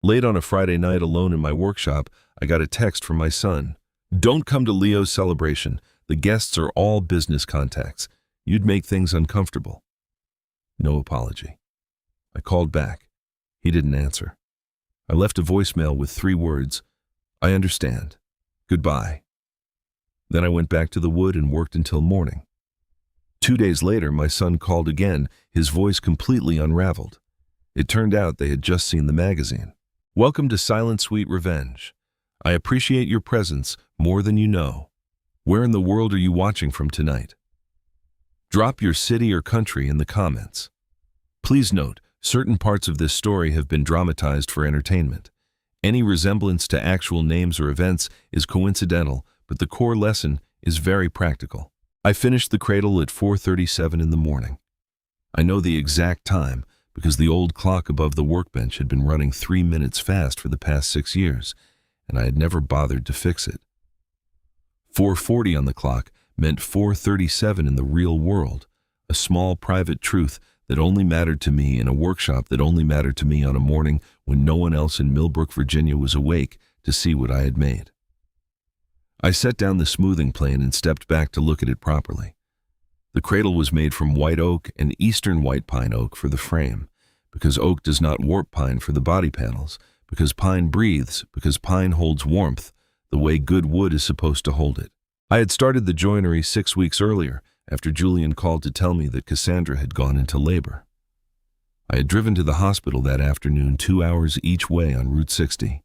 Late on a Friday night alone in my workshop, I got a text from my son. "Don't come to Leo's celebration. The guests are all business contacts. You'd make things uncomfortable." No apology. I called back. He didn't answer. I left a voicemail with 3 words: "I understand. Goodbye." Then I went back to the wood and worked until morning. 2 days later, my son called again, his voice completely unraveled. It turned out they had just seen the magazine. "Welcome to Silent Sweet Revenge. I appreciate your presence more than you know. Where in the world are you watching from tonight? Drop your city or country in the comments. Please note, certain parts of this story have been dramatized for entertainment. Any resemblance to actual names or events is coincidental, but the core lesson is very practical." I finished the cradle at 4:37 in the morning. I know the exact time because the old clock above the workbench had been running 3 minutes fast for the past 6 years, and I had never bothered to fix it. 4:40 on the clock meant 4:37 in the real world, a small private truth that only mattered to me in a workshop that only mattered to me on a morning when no one else in Millbrook, Virginia was awake to see what I had made. I set down the smoothing plane and stepped back to look at it properly. The cradle was made from white oak and eastern white pine oak for the frame, because oak does not warp pine for the body panels, because pine breathes, because pine holds warmth the way good wood is supposed to hold it. I had started the joinery 6 weeks earlier, after Julian called to tell me that Cassandra had gone into labor. I had driven to the hospital that afternoon 2 hours each way on Route 60.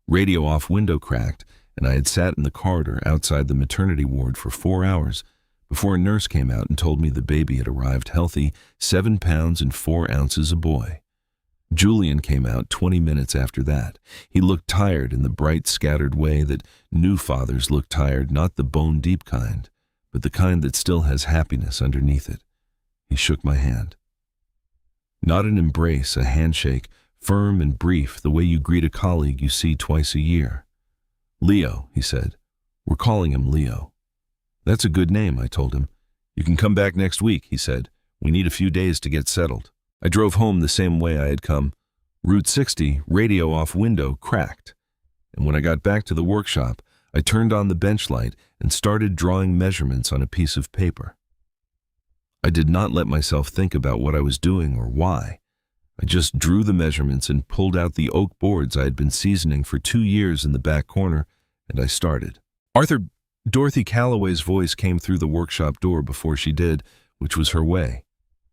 Radio off window cracked, and I had sat in the corridor outside the maternity ward for 4 hours before a nurse came out and told me the baby had arrived healthy, 7 pounds and 4 ounces a boy. Julian came out 20 minutes after that. He looked tired in the bright, scattered way that new fathers look tired, not the bone-deep kind, but the kind that still has happiness underneath it. He shook my hand. Not an embrace, a handshake, firm and brief, the way you greet a colleague you see twice a year. "Leo," he said. "We're calling him Leo." "That's a good name," I told him. "You can come back next week," he said. "We need a few days to get settled." I drove home the same way I had come. Route 60, radio off window, cracked. And when I got back to the workshop, I turned on the bench light and started drawing measurements on a piece of paper. I did not let myself think about what I was doing or why. I just drew the measurements and pulled out the oak boards I had been seasoning for 2 years in the back corner, and I started. Dorothy Calloway's voice came through the workshop door before she did, which was her way.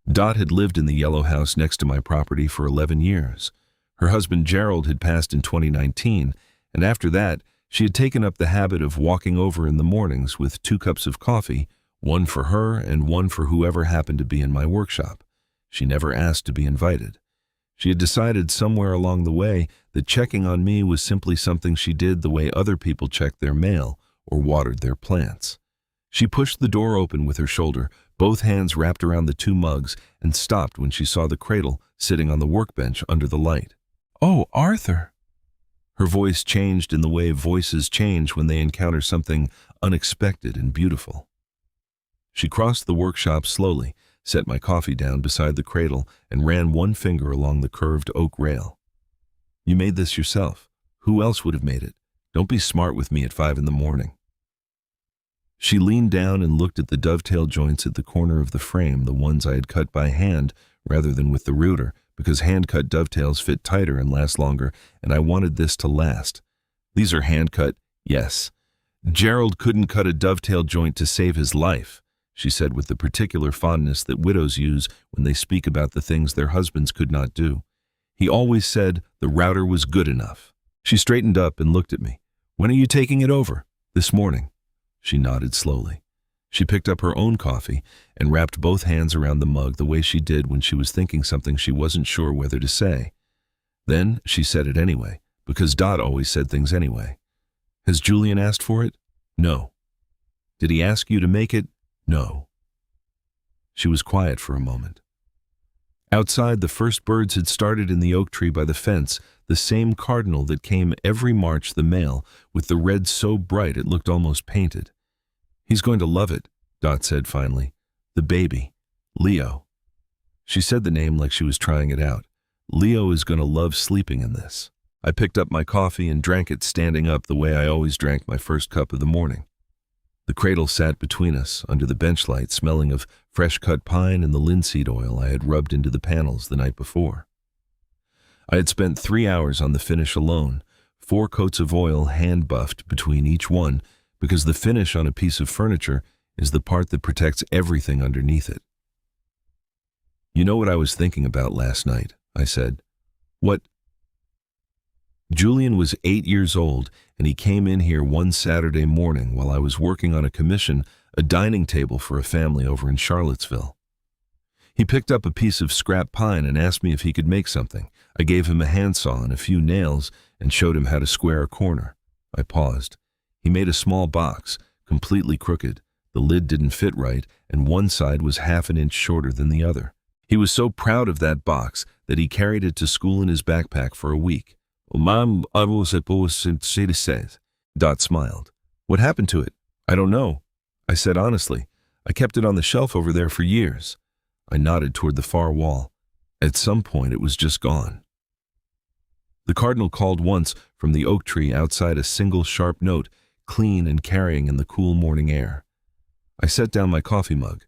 Dot had lived in the yellow house next to my property for 11 years. Her husband Gerald had passed in 2019, and after that, she had taken up the habit of walking over in the mornings with 2 cups of coffee, one for her and one for whoever happened to be in my workshop. She never asked to be invited. She had decided somewhere along the way that checking on me was simply something she did the way other people checked their mail or watered their plants. She pushed the door open with her shoulder, both hands wrapped around the 2 mugs, and stopped when she saw the cradle sitting on the workbench under the light. "Oh, Arthur." Her voice changed in the way voices change when they encounter something unexpected and beautiful. She crossed the workshop slowly, set my coffee down beside the cradle, and ran one finger along the curved oak rail. "You made this yourself. Who else would have made it? Don't be smart with me at 5 in the morning." She leaned down and looked at the dovetail joints at the corner of the frame, the ones I had cut by hand rather than with the router, because hand-cut dovetails fit tighter and last longer, and I wanted this to last. "These are hand-cut, yes. Gerald couldn't cut a dovetail joint to save his life," she said with the particular fondness that widows use when they speak about the things their husbands could not do. "He always said the router was good enough." She straightened up and looked at me. "When are you taking it over?" "This morning." She nodded slowly. She picked up her own coffee and wrapped both hands around the mug the way she did when she was thinking something she wasn't sure whether to say. Then she said it anyway, because Dot always said things anyway. "Has Julian asked for it?" "No." "Did he ask you to make it?" "No." She was quiet for a moment. Outside, the first birds had started in the oak tree by the fence, the same cardinal that came every March, the male, with the red so bright it looked almost painted. "He's going to love it," Dot said finally. "The baby. Leo." She said the name like she was trying it out. Leo is going to love sleeping in this. I picked up my coffee and drank it standing up the way I always drank my first cup of the morning. The cradle sat between us, under the bench light, smelling of fresh-cut pine and the linseed oil I had rubbed into the panels the night before. I had spent 3 hours on the finish alone, 4 coats of oil hand-buffed between each one, because the finish on a piece of furniture is the part that protects everything underneath it. "You know what I was thinking about last night?" I said. "What?" Julian was 8 years old, and he came in here one Saturday morning while I was working on a commission, a dining table for a family over in Charlottesville. He picked up a piece of scrap pine and asked me if he could make something. I gave him a handsaw and a few nails and showed him how to square a corner. I paused. He made a small box, completely crooked. The lid didn't fit right, and one side was half an inch shorter than the other. He was so proud of that box that he carried it to school in his backpack for a week. "Mom, I was supposed to say." Dot smiled. "What happened to it?" "I don't know." I said honestly. "I kept it on the shelf over there for years." I nodded toward the far wall. At some point it was just gone. The cardinal called once from the oak tree outside, a single sharp note, clean and carrying in the cool morning air. I set down my coffee mug.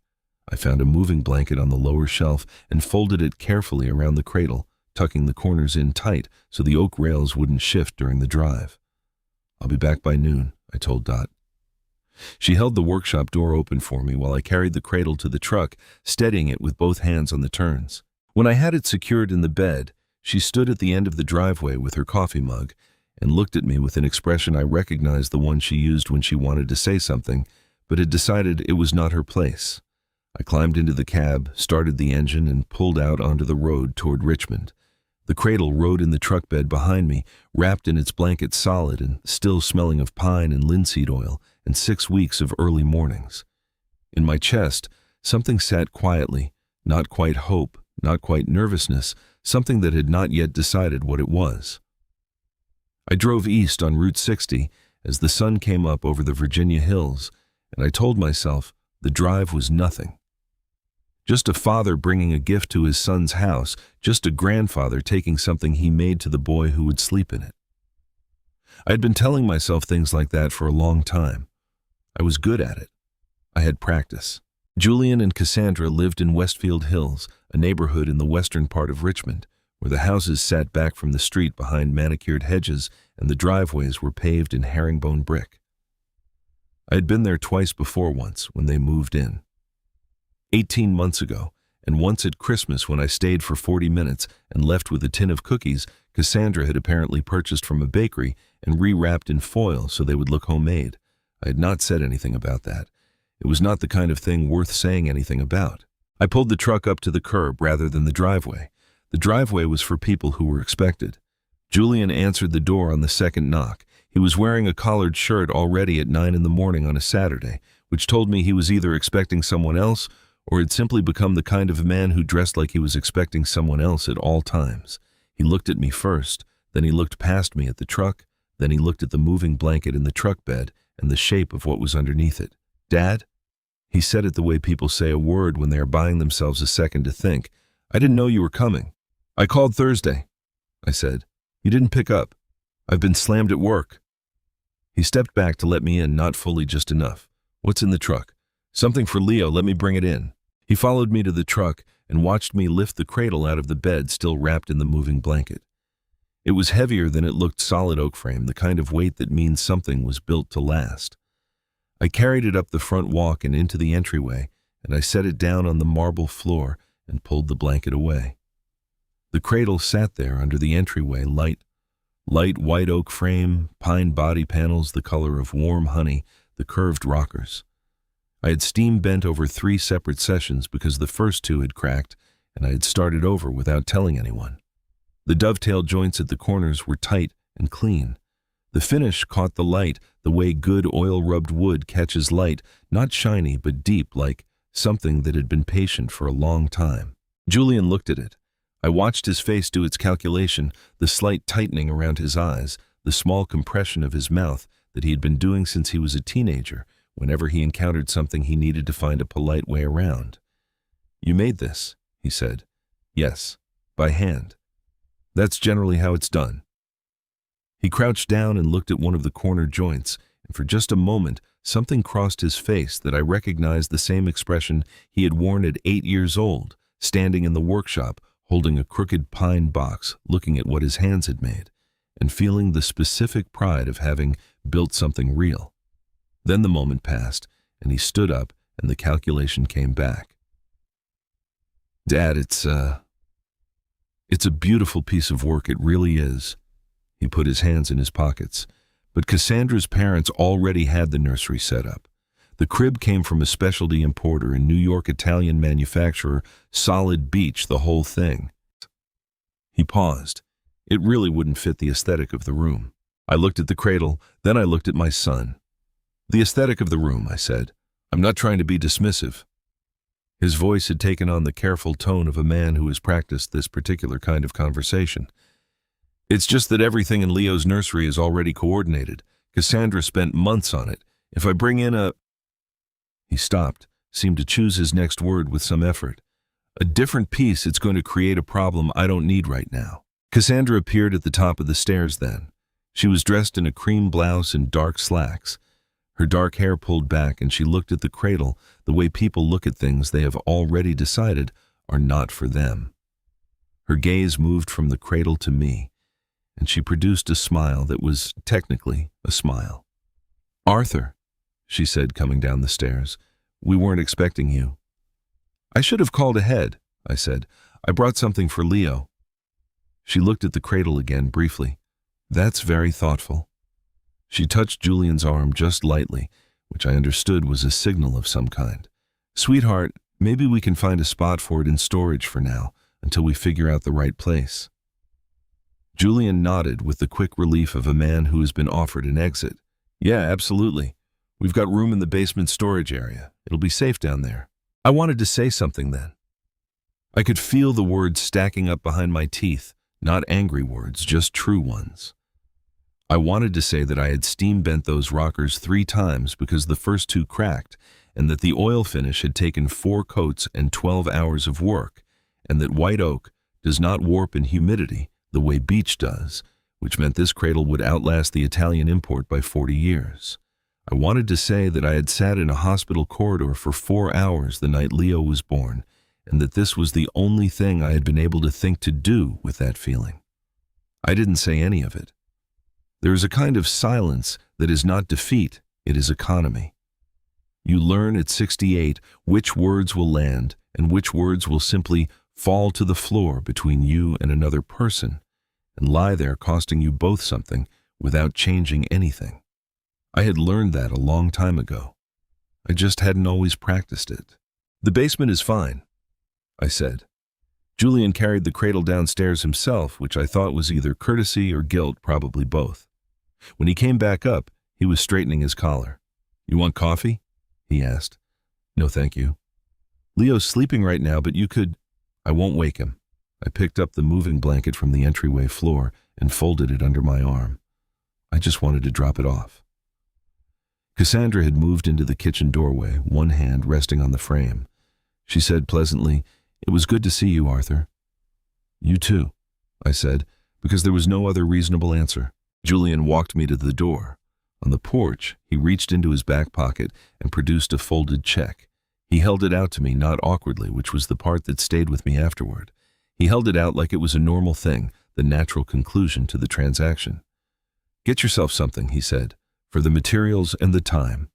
I found a moving blanket on the lower shelf and folded it carefully around the cradle, tucking the corners in tight so the oak rails wouldn't shift during the drive. "I'll be back by noon," I told Dot. She held the workshop door open for me while I carried the cradle to the truck, steadying it with both hands on the turns. When I had it secured in the bed, she stood at the end of the driveway with her coffee mug and looked at me with an expression I recognized, the one she used when she wanted to say something, but had decided it was not her place. I climbed into the cab, started the engine, and pulled out onto the road toward Richmond. The cradle rode in the truck bed behind me, wrapped in its blanket solid and still smelling of pine and linseed oil and 6 weeks of early mornings. In my chest, something sat quietly, not quite hope, not quite nervousness, something that had not yet decided what it was. I drove east on Route 60 as the sun came up over the Virginia hills, and I told myself the drive was nothing. Just a father bringing a gift to his son's house, just a grandfather taking something he made to the boy who would sleep in it. I had been telling myself things like that for a long time. I was good at it. I had practice. Julian and Cassandra lived in Westfield Hills, a neighborhood in the western part of Richmond, where the houses sat back from the street behind manicured hedges and the driveways were paved in herringbone brick. I had been there twice before, once when they moved in. 18 months ago, and once at Christmas when I stayed for 40 minutes and left with a tin of cookies Cassandra had apparently purchased from a bakery and rewrapped in foil so they would look homemade. I had not said anything about that. It was not the kind of thing worth saying anything about. I pulled the truck up to the curb rather than the driveway. The driveway was for people who were expected. Julian answered the door on the second knock. He was wearing a collared shirt already at 9 in the morning on a Saturday, which told me he was either expecting someone else or had simply become the kind of man who dressed like he was expecting someone else at all times. He looked at me first, then he looked past me at the truck, then he looked at the moving blanket in the truck bed and the shape of what was underneath it. "Dad?" He said it the way people say a word when they are buying themselves a second to think. "I didn't know you were coming." "I called Thursday," I said. "You didn't pick up. I've been slammed at work." He stepped back to let me in, not fully, just enough. "What's in the truck?" "Something for Leo, let me bring it in." He followed me to the truck and watched me lift the cradle out of the bed, still wrapped in the moving blanket. It was heavier than it looked, solid oak frame, the kind of weight that means something was built to last. I carried it up the front walk and into the entryway, and I set it down on the marble floor and pulled the blanket away. The cradle sat there under the entryway, light white oak frame, pine body panels the color of warm honey, the curved rockers. I had steam bent over 3 separate sessions because the first 2 had cracked, and I had started over without telling anyone. The dovetail joints at the corners were tight and clean. The finish caught the light the way good oil-rubbed wood catches light, not shiny but deep, like something that had been patient for a long time. Julian looked at it. I watched his face do its calculation, the slight tightening around his eyes, the small compression of his mouth that he had been doing since he was a teenager, whenever he encountered something he needed to find a polite way around. "You made this," he said. "Yes, by hand." That's generally how it's done. He crouched down and looked at one of the corner joints, and for just a moment, something crossed his face that I recognized the same expression he had worn at 8 years old, standing in the workshop, holding a crooked pine box, looking at what his hands had made, and feeling the specific pride of having built something real. Then the moment passed, and he stood up, and the calculation came back. "Dad, it's a beautiful piece of work, it really is." He put his hands in his pockets. But Cassandra's parents already had the nursery set up. The crib came from a specialty importer and New York Italian manufacturer, Solid Beach, the whole thing. He paused. It really wouldn't fit the aesthetic of the room. I looked at the cradle, then I looked at my son. "The aesthetic of the room," I said. "I'm not trying to be dismissive." His voice had taken on the careful tone of a man who has practiced this particular kind of conversation. "It's just that everything in Leo's nursery is already coordinated. Cassandra spent months on it. If I bring in a—" He stopped, seemed to choose his next word with some effort. "A different piece, it's going to create a problem I don't need right now." Cassandra appeared at the top of the stairs then. She was dressed in a cream blouse and dark slacks. Her dark hair pulled back, and she looked at the cradle the way people look at things they have already decided are not for them. Her gaze moved from the cradle to me, and she produced a smile that was technically a smile. "Arthur," she said, coming down the stairs, "we weren't expecting you." "I should have called ahead," I said. "I brought something for Leo." She looked at the cradle again briefly. "That's very thoughtful." She touched Julian's arm just lightly, which I understood was a signal of some kind. "Sweetheart, maybe we can find a spot for it in storage for now, until we figure out the right place." Julian nodded with the quick relief of a man who has been offered an exit. "Yeah, absolutely. We've got room in the basement storage area. It'll be safe down there." I wanted to say something then. I could feel the words stacking up behind my teeth, not angry words, just true ones. I wanted to say that I had steam bent those rockers 3 times because the first 2 cracked, and that the oil finish had taken 4 coats and 12 hours of work, and that white oak does not warp in humidity the way beech does, which meant this cradle would outlast the Italian import by 40 years. I wanted to say that I had sat in a hospital corridor for 4 hours the night Leo was born, and that this was the only thing I had been able to think to do with that feeling. I didn't say any of it. There is a kind of silence that is not defeat, it is economy. You learn at 68 which words will land and which words will simply fall to the floor between you and another person and lie there costing you both something without changing anything. I had learned that a long time ago. I just hadn't always practiced it. "The basement is fine," I said. Julian carried the cradle downstairs himself, which I thought was either courtesy or guilt, probably both. When he came back up, he was straightening his collar. "You want coffee?" he asked. "No, thank you." "Leo's sleeping right now, but you could—" "I won't wake him." I picked up the moving blanket from the entryway floor and folded it under my arm. I just wanted to drop it off. Cassandra had moved into the kitchen doorway, one hand resting on the frame. She said pleasantly, "It was good to see you, Arthur." "You too," I said, because there was no other reasonable answer. Julian walked me to the door. On the porch, he reached into his back pocket and produced a folded check. He held it out to me, not awkwardly, which was the part that stayed with me afterward. He held it out like it was a normal thing, the natural conclusion to the transaction. "Get yourself something," he said, "for the materials and the time."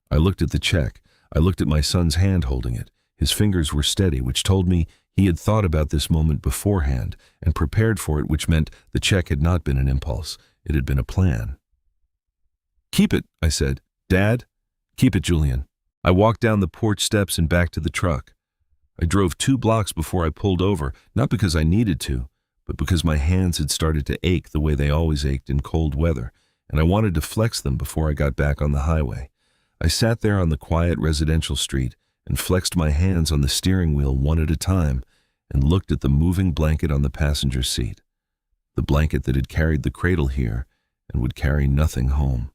I looked at the check. I looked at my son's hand holding it. His fingers were steady, which told me he had thought about this moment beforehand and prepared for it, which meant the check had not been an impulse. It had been a plan. "Keep it," I said. "Dad, keep it, Julian." I walked down the porch steps and back to the truck. I drove 2 blocks before I pulled over, not because I needed to, but because my hands had started to ache the way they always ached in cold weather, and I wanted to flex them before I got back on the highway. I sat there on the quiet residential street and flexed my hands on the steering wheel one at a time and looked at the moving blanket on the passenger seat, the blanket that had carried the cradle here and would carry nothing home.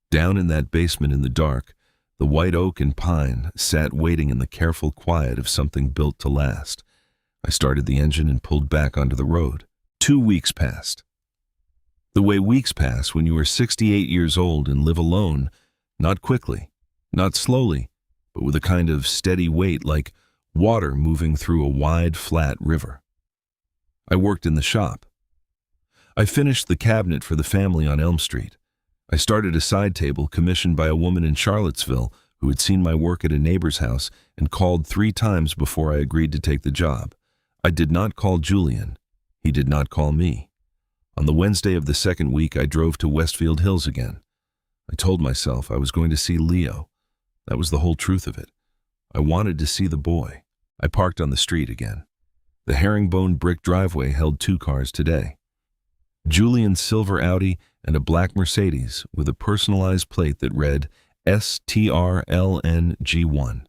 Down in that basement in the dark, the white oak and pine sat waiting in the careful quiet of something built to last. I started the engine and pulled back onto the road. 2 weeks passed. The way weeks pass when you are 68 years old and live alone, not quickly, not slowly, but with a kind of steady weight like water moving through a wide, flat river. I worked in the shop. I finished the cabinet for the family on Elm Street. I started a side table commissioned by a woman in Charlottesville who had seen my work at a neighbor's house and called 3 times before I agreed to take the job. I did not call Julian. He did not call me. On the Wednesday of the second week, I drove to Westfield Hills again. I told myself I was going to see Leo. That was the whole truth of it. I wanted to see the boy. I parked on the street again. The herringbone brick driveway held 2 cars today. Julian's silver Audi and a black Mercedes with a personalized plate that read STRLNG1.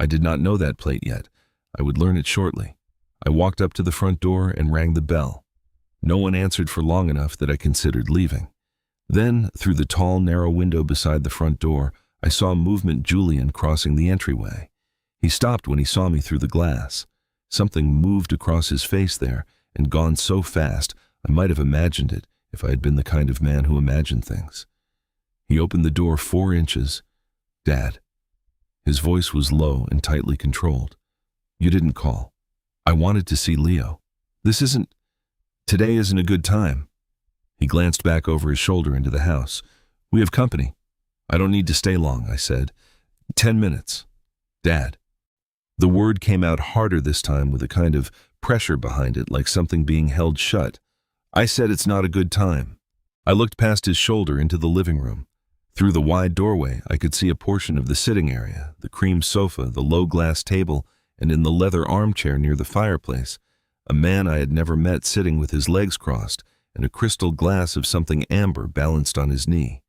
I did not know that plate yet. I would learn it shortly. I walked up to the front door and rang the bell. No one answered for long enough that I considered leaving. Then, through the tall, narrow window beside the front door, I saw movement Julian crossing the entryway. He stopped when he saw me through the glass. Something moved across his face there, and gone so fast, I might have imagined it if I had been the kind of man who imagined things. He opened the door 4 inches. "Dad." His voice was low and tightly controlled. "You didn't call. I wanted to see Leo. Today isn't a good time." He glanced back over his shoulder into the house. "We have company." "I don't need to stay long," I said. 10 minutes. "Dad." The word came out harder this time with a kind of pressure behind it, like something being held shut. "I said it's not a good time." I looked past his shoulder into the living room. Through the wide doorway, I could see a portion of the sitting area, the cream sofa, the low glass table, and in the leather armchair near the fireplace, a man I had never met sitting with his legs crossed and a crystal glass of something amber balanced on his knee.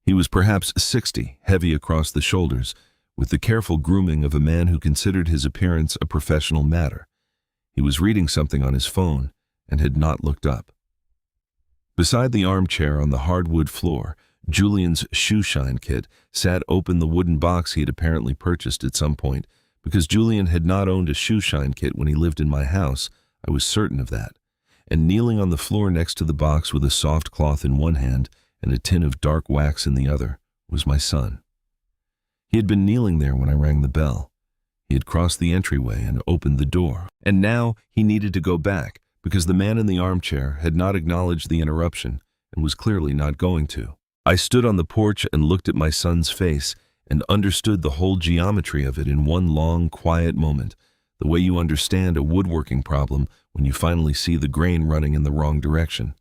He was perhaps 60, heavy across the shoulders, with the careful grooming of a man who considered his appearance a professional matter. He was reading something on his phone and had not looked up. Beside the armchair on the hardwood floor, Julian's shoe shine kit sat open, the wooden box he had apparently purchased at some point. Because Julian had not owned a shoe shine kit when he lived in my house, I was certain of that. And kneeling on the floor next to the box with a soft cloth in one hand and a tin of dark wax in the other was my son. He had been kneeling there when I rang the bell. He had crossed the entryway and opened the door. And now he needed to go back because the man in the armchair had not acknowledged the interruption and was clearly not going to. I stood on the porch and looked at my son's face and understood the whole geometry of it in one long, quiet moment, the way you understand a woodworking problem when you finally see the grain running in the wrong direction.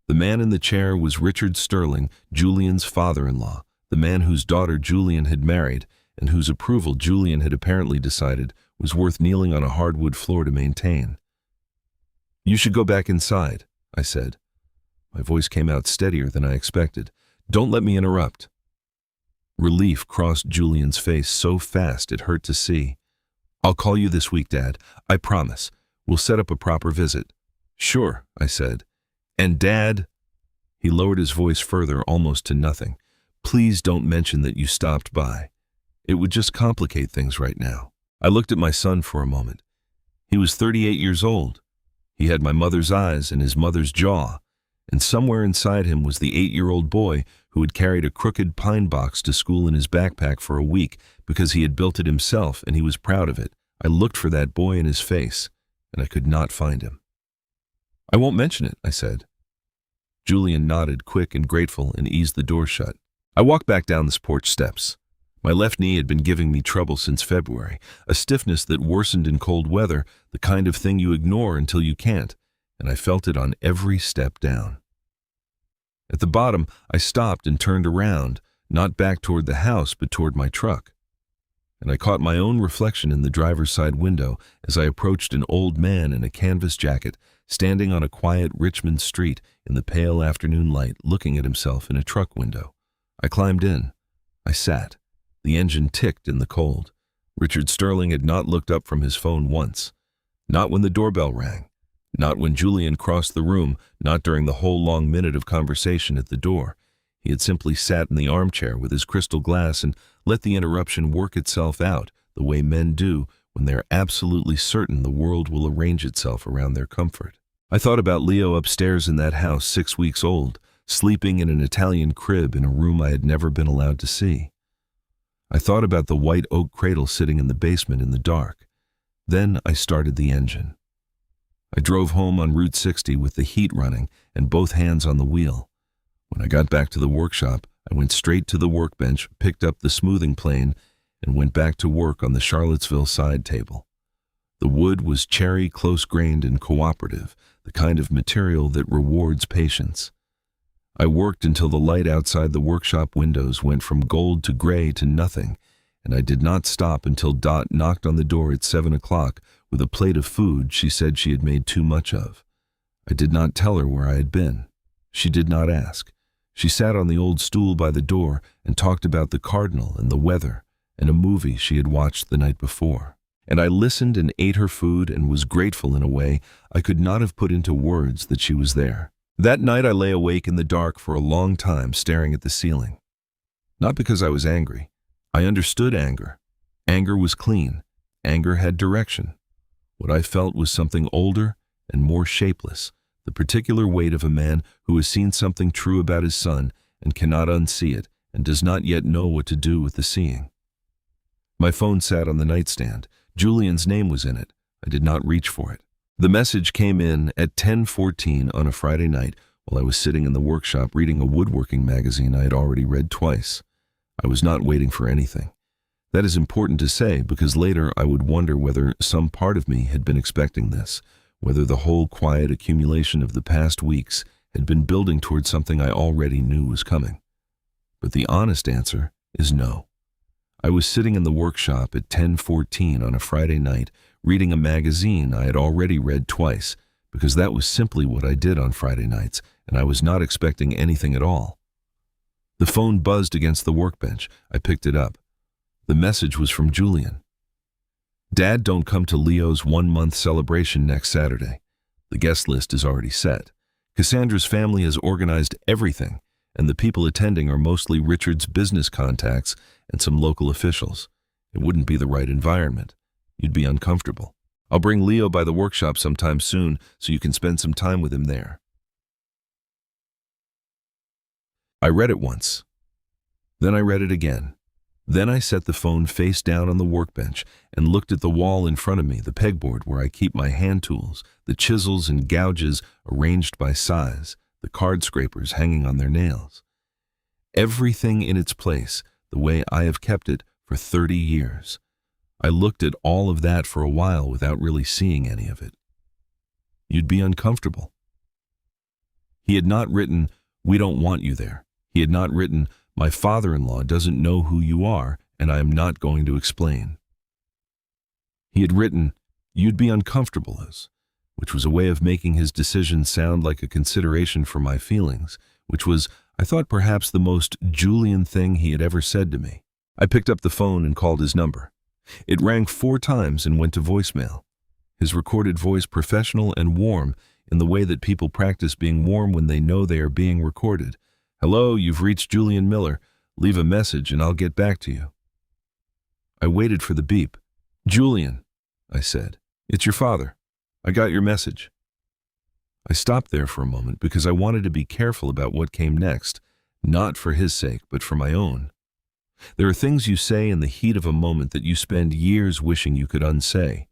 The man in the chair was Richard Sterling, Julian's father-in-law, the man whose daughter Julian had married and whose approval Julian had apparently decided was worth kneeling on a hardwood floor to maintain. "You should go back inside," I said. My voice came out steadier than I expected. "Don't let me interrupt." Relief crossed Julian's face so fast it hurt to see. "I'll call you this week, Dad. I promise. We'll set up a proper visit." "Sure," I said. "And Dad," he lowered his voice further, almost to nothing, "please don't mention that you stopped by. It would just complicate things right now." I looked at my son for a moment. He was 38 years old. He had my mother's eyes and his mother's jaw, and somewhere inside him was the 8-year-old boy who had carried a crooked pine box to school in his backpack for a week because he had built it himself and he was proud of it. I looked for that boy in his face, and I could not find him. "I won't mention it," I said. Julian nodded, quick and grateful, and eased the door shut. I walked back down the porch steps. My left knee had been giving me trouble since February, a stiffness that worsened in cold weather, the kind of thing you ignore until you can't, and I felt it on every step down. At the bottom, I stopped and turned around, not back toward the house, but toward my truck. And I caught my own reflection in the driver's side window as I approached an old man in a canvas jacket, standing on a quiet Richmond street in the pale afternoon light, looking at himself in a truck window. I climbed in. I sat. The engine ticked in the cold. Richard Sterling had not looked up from his phone once. Not when the doorbell rang. Not when Julian crossed the room, not during the whole long minute of conversation at the door. He had simply sat in the armchair with his crystal glass and let the interruption work itself out, the way men do when they are absolutely certain the world will arrange itself around their comfort. I thought about Leo upstairs in that house, 6 weeks old, sleeping in an Italian crib in a room I had never been allowed to see. I thought about the white oak cradle sitting in the basement in the dark. Then I started the engine. I drove home on Route 60 with the heat running and both hands on the wheel. When I got back to the workshop, I went straight to the workbench, picked up the smoothing plane, and went back to work on the Charlottesville side table. The wood was cherry, close-grained, and cooperative, the kind of material that rewards patience. I worked until the light outside the workshop windows went from gold to gray to nothing, and I did not stop until Dot knocked on the door at 7 o'clock with a plate of food she said she had made too much of. I did not tell her where I had been. She did not ask. She sat on the old stool by the door and talked about the cardinal and the weather and a movie she had watched the night before. And I listened and ate her food and was grateful in a way I could not have put into words that she was there. That night I lay awake in the dark for a long time staring at the ceiling. Not because I was angry. I understood anger. Anger was clean. Anger had direction. What I felt was something older and more shapeless, the particular weight of a man who has seen something true about his son and cannot unsee it and does not yet know what to do with the seeing. My phone sat on the nightstand. Julian's name was in it. I did not reach for it. The message came in at 10:14 on a Friday night while I was sitting in the workshop reading a woodworking magazine I had already read twice. I was not waiting for anything. That is important to say because later I would wonder whether some part of me had been expecting this, whether the whole quiet accumulation of the past weeks had been building toward something I already knew was coming. But the honest answer is no. I was sitting in the workshop at 10:14 on a Friday night reading a magazine I had already read twice because that was simply what I did on Friday nights and I was not expecting anything at all. The phone buzzed against the workbench. I picked it up. The message was from Julian. Dad, don't come to Leo's 1-month celebration next Saturday. The guest list is already set. Cassandra's family has organized everything, and the people attending are mostly Richard's business contacts and some local officials. It wouldn't be the right environment. You'd be uncomfortable. I'll bring Leo by the workshop sometime soon so you can spend some time with him there. I read it once. Then I read it again. Then I set the phone face down on the workbench and looked at the wall in front of me, the pegboard where I keep my hand tools, the chisels and gouges arranged by size, the card scrapers hanging on their nails. Everything in its place, the way I have kept it for 30 years. I looked at all of that for a while without really seeing any of it. You'd be uncomfortable. He had not written, "We don't want you there." He had not written, "My father-in-law doesn't know who you are, and I am not going to explain." He had written, "You'd be uncomfortable as," which was a way of making his decision sound like a consideration for my feelings, which was, I thought, perhaps the most Julian thing he had ever said to me. I picked up the phone and called his number. It rang 4 times and went to voicemail. His recorded voice professional and warm in the way that people practice being warm when they know they are being recorded. "Hello, you've reached Julian Miller. Leave a message and I'll get back to you." I waited for the beep. "Julian," I said, "it's your father. I got your message." I stopped there for a moment because I wanted to be careful about what came next, not for his sake, but for my own. There are things you say in the heat of a moment that you spend years wishing you could unsay.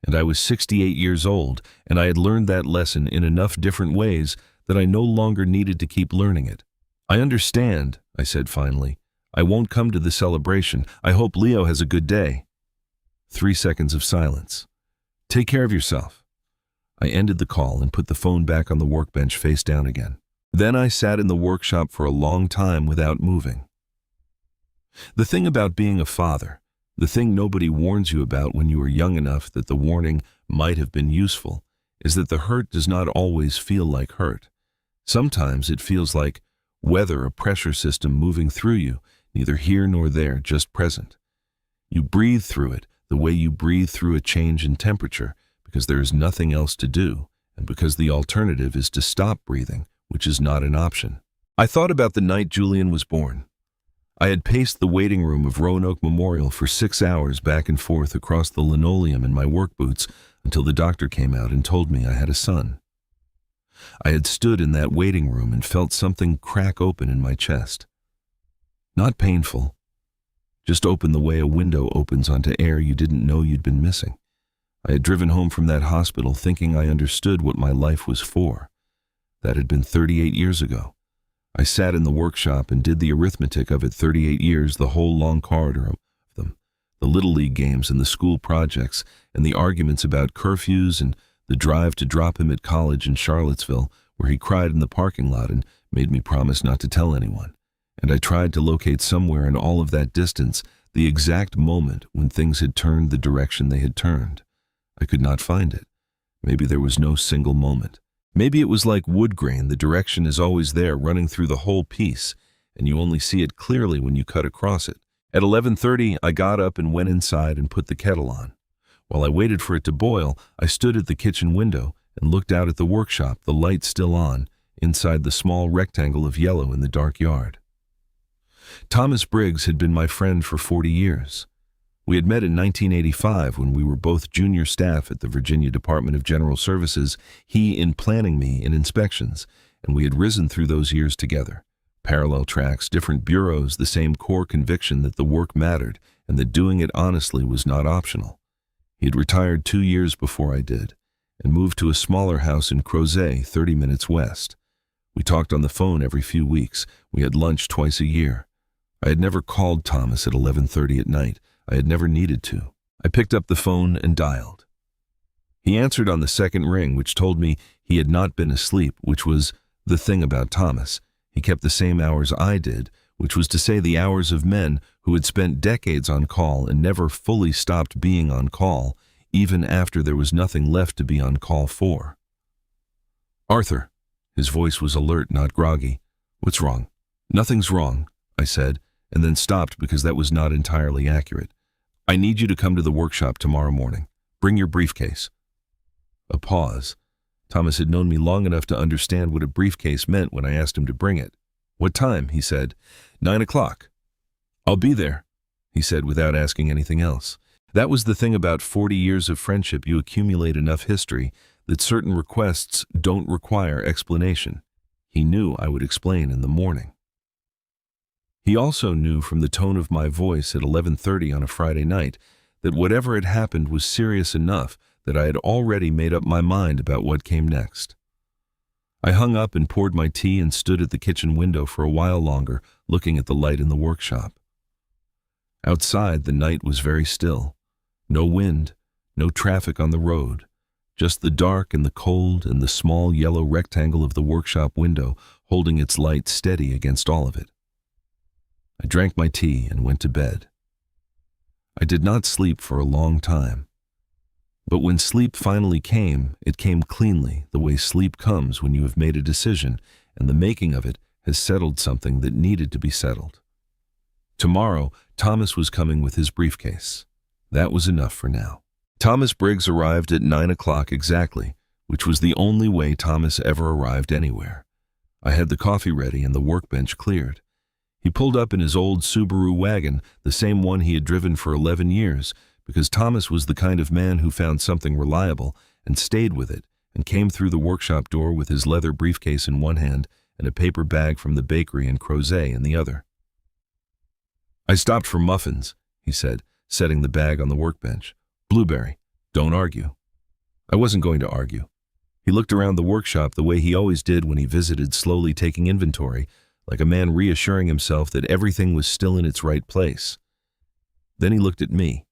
And I was 68 years old, and I had learned that lesson in enough different ways that I no longer needed to keep learning it. "I understand," I said finally. "I won't come to the celebration. I hope Leo has a good day." 3 seconds of silence. "Take care of yourself." I ended the call and put the phone back on the workbench face down again. Then I sat in the workshop for a long time without moving. The thing about being a father, the thing nobody warns you about when you are young enough that the warning might have been useful, is that the hurt does not always feel like hurt. Sometimes it feels like weather, a pressure system moving through you, neither here nor there, just present. You breathe through it the way you breathe through a change in temperature because there is nothing else to do, and because the alternative is to stop breathing, which is not an option. I thought about the night Julian was born. I had paced the waiting room of Roanoke Memorial for 6 hours back and forth across the linoleum in my work boots until the doctor came out and told me I had a son. I had stood in that waiting room and felt something crack open in my chest. Not painful, just open the way a window opens onto air you didn't know you'd been missing. I had driven home from that hospital thinking I understood what my life was for. That had been 38 years ago. I sat in the workshop and did the arithmetic of it. 38 years, the whole long corridor of them, the Little League games and the school projects and the arguments about curfews and the drive to drop him at college in Charlottesville, where he cried in the parking lot and made me promise not to tell anyone. And I tried to locate somewhere in all of that distance the exact moment when things had turned the direction they had turned. I could not find it. Maybe there was no single moment. Maybe it was like wood grain. The direction is always there, running through the whole piece, and you only see it clearly when you cut across it. At 11:30, I got up and went inside and put the kettle on. While I waited for it to boil, I stood at the kitchen window and looked out at the workshop, the light still on, inside the small rectangle of yellow in the dark yard. Thomas Briggs had been my friend for 40 years. We had met in 1985 when we were both junior staff at the Virginia Department of General Services, he in planning me in inspections, and we had risen through those years together. Parallel tracks, different bureaus, the same core conviction that the work mattered and that doing it honestly was not optional. He had retired 2 years before I did and moved to a smaller house in Crozet, 30 minutes west. We talked on the phone every few weeks. We had lunch twice a year. I had never called Thomas at 11:30 at night. I had never needed to. I picked up the phone and dialed. He answered on the second ring, which told me he had not been asleep, which was the thing about Thomas. He kept the same hours I did, which was to say the hours of men who had spent decades on call and never fully stopped being on call, even after there was nothing left to be on call for. "Arthur." His voice was alert, not groggy. "What's wrong?" "Nothing's wrong," I said, and then stopped because that was not entirely accurate. "I need you to come to the workshop tomorrow morning. Bring your briefcase." A pause. Thomas had known me long enough to understand what a briefcase meant when I asked him to bring it. "What time?" he said. 9 o'clock. "I'll be there," he said without asking anything else. That was the thing about 40 years of friendship. You accumulate enough history that certain requests don't require explanation. He knew I would explain in the morning. He also knew from the tone of my voice at 11:30 on a Friday night that whatever had happened was serious enough that I had already made up my mind about what came next. I hung up and poured my tea and stood at the kitchen window for a while longer, looking at the light in the workshop. Outside, the night was very still. No wind, no traffic on the road, just the dark and the cold and the small yellow rectangle of the workshop window holding its light steady against all of it. I drank my tea and went to bed. I did not sleep for a long time. But when sleep finally came, it came cleanly, the way sleep comes when you have made a decision and the making of it has settled something that needed to be settled. Tomorrow, Thomas was coming with his briefcase. That was enough for now. Thomas Briggs arrived at 9 o'clock exactly, which was the only way Thomas ever arrived anywhere. I had the coffee ready and the workbench cleared. He pulled up in his old Subaru wagon, the same one he had driven for 11 years, because Thomas was the kind of man who found something reliable and stayed with it and came through the workshop door with his leather briefcase in one hand and a paper bag from the bakery in Crozet in the other. "I stopped for muffins," he said, setting the bag on the workbench. "Blueberry. Don't argue." I wasn't going to argue. He looked around the workshop the way he always did when he visited, slowly taking inventory, like a man reassuring himself that everything was still in its right place. Then he looked at me.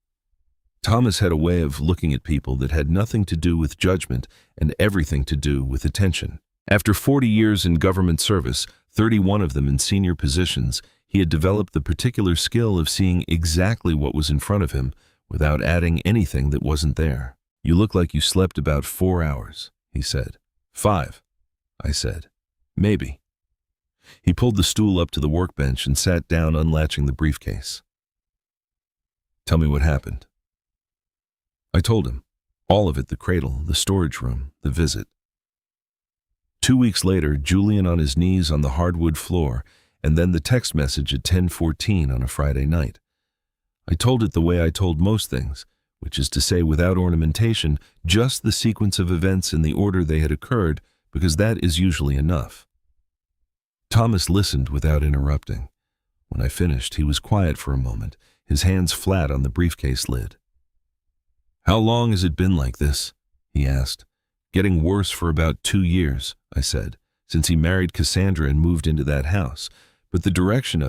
Thomas had a way of looking at people that had nothing to do with judgment and everything to do with attention. After 40 years in government service, 31 of them in senior positions, he had developed the particular skill of seeing exactly what was in front of him without adding anything that wasn't there. "You look like you slept about 4 hours, he said. 5, I said. "Maybe." He pulled the stool up to the workbench and sat down, unlatching the briefcase. "Tell me what happened." I told him. All of it, the cradle, the storage room, the visit. 2 weeks later, Julian on his knees on the hardwood floor, and then the text message at 10:14 on a Friday night. I told it the way I told most things, which is to say without ornamentation, just the sequence of events in the order they had occurred, because that is usually enough. Thomas listened without interrupting. When I finished, he was quiet for a moment, his hands flat on the briefcase lid. "How long has it been like this?" he asked. "Getting worse for about 2 years, I said, since he married Cassandra and moved into that house. But the direction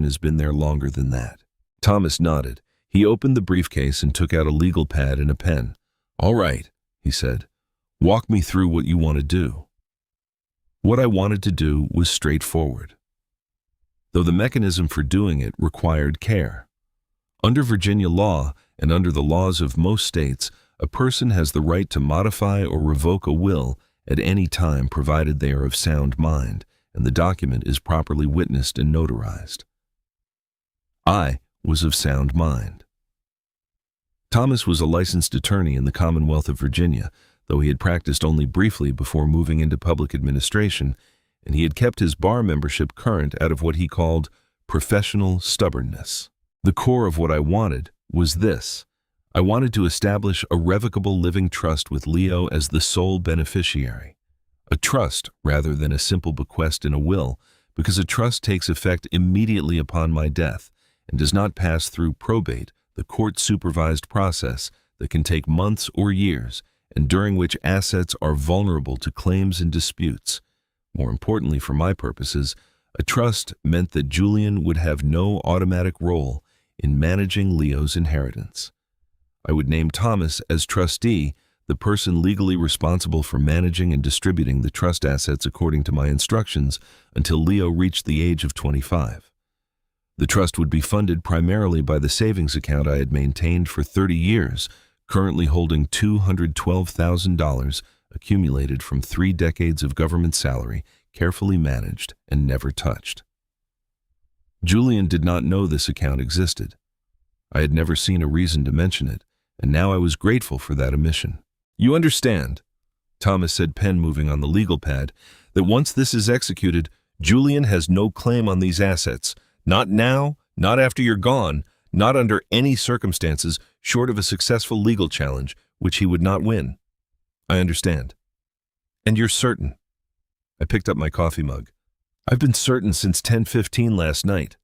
has been there longer than that." Thomas nodded. He opened the briefcase and took out a legal pad and a pen. "All right," he said. "Walk me through what you want to do." What I wanted to do was straightforward, though the mechanism for doing it required care. Under Virginia law, and under the laws of most states, a person has the right to modify or revoke a will at any time provided they are of sound mind, and the document is properly witnessed and notarized. I was of sound mind. Thomas was a licensed attorney in the Commonwealth of Virginia, though he had practiced only briefly before moving into public administration, and he had kept his bar membership current out of what he called professional stubbornness. The core of what I wanted was this. I wanted to establish a revocable living trust with Leo as the sole beneficiary. A trust rather than a simple bequest in a will, because a trust takes effect immediately upon my death and does not pass through probate, the court-supervised process that can take months or years, and during which assets are vulnerable to claims and disputes. More importantly for my purposes, a trust meant that Julian would have no automatic role in managing Leo's inheritance. I would name Thomas as trustee, the person legally responsible for managing and distributing the trust assets according to my instructions until Leo reached the age of 25. The trust would be funded primarily by the savings account I had maintained for 30 years, currently holding $212,000 accumulated from 3 decades of government salary, carefully managed and never touched. Julian did not know this account existed. I had never seen a reason to mention it, and now I was grateful for that omission. "You understand," Thomas said, pen moving on the legal pad, "that once this is executed, Julian has no claim on these assets. Not now, not after you're gone, not under any circumstances short of a successful legal challenge, which he would not win." "I understand." "And you're certain?" I picked up my coffee mug. "I've been certain since 10:15 last night."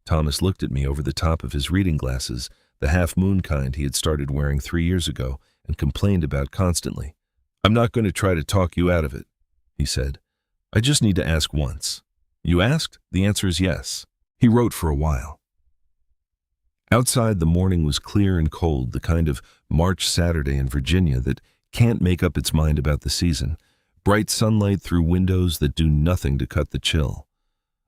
Thomas looked at me over the top of his reading glasses, the half-moon kind he had started wearing 3 years ago and complained about constantly. "I'm not going to try to talk you out of it," he said. "I just need to ask once." "You asked? The answer is yes." He wrote for a while. Outside, the morning was clear and cold, the kind of March Saturday in Virginia that can't make up its mind about the season. Bright sunlight through windows that do nothing to cut the chill.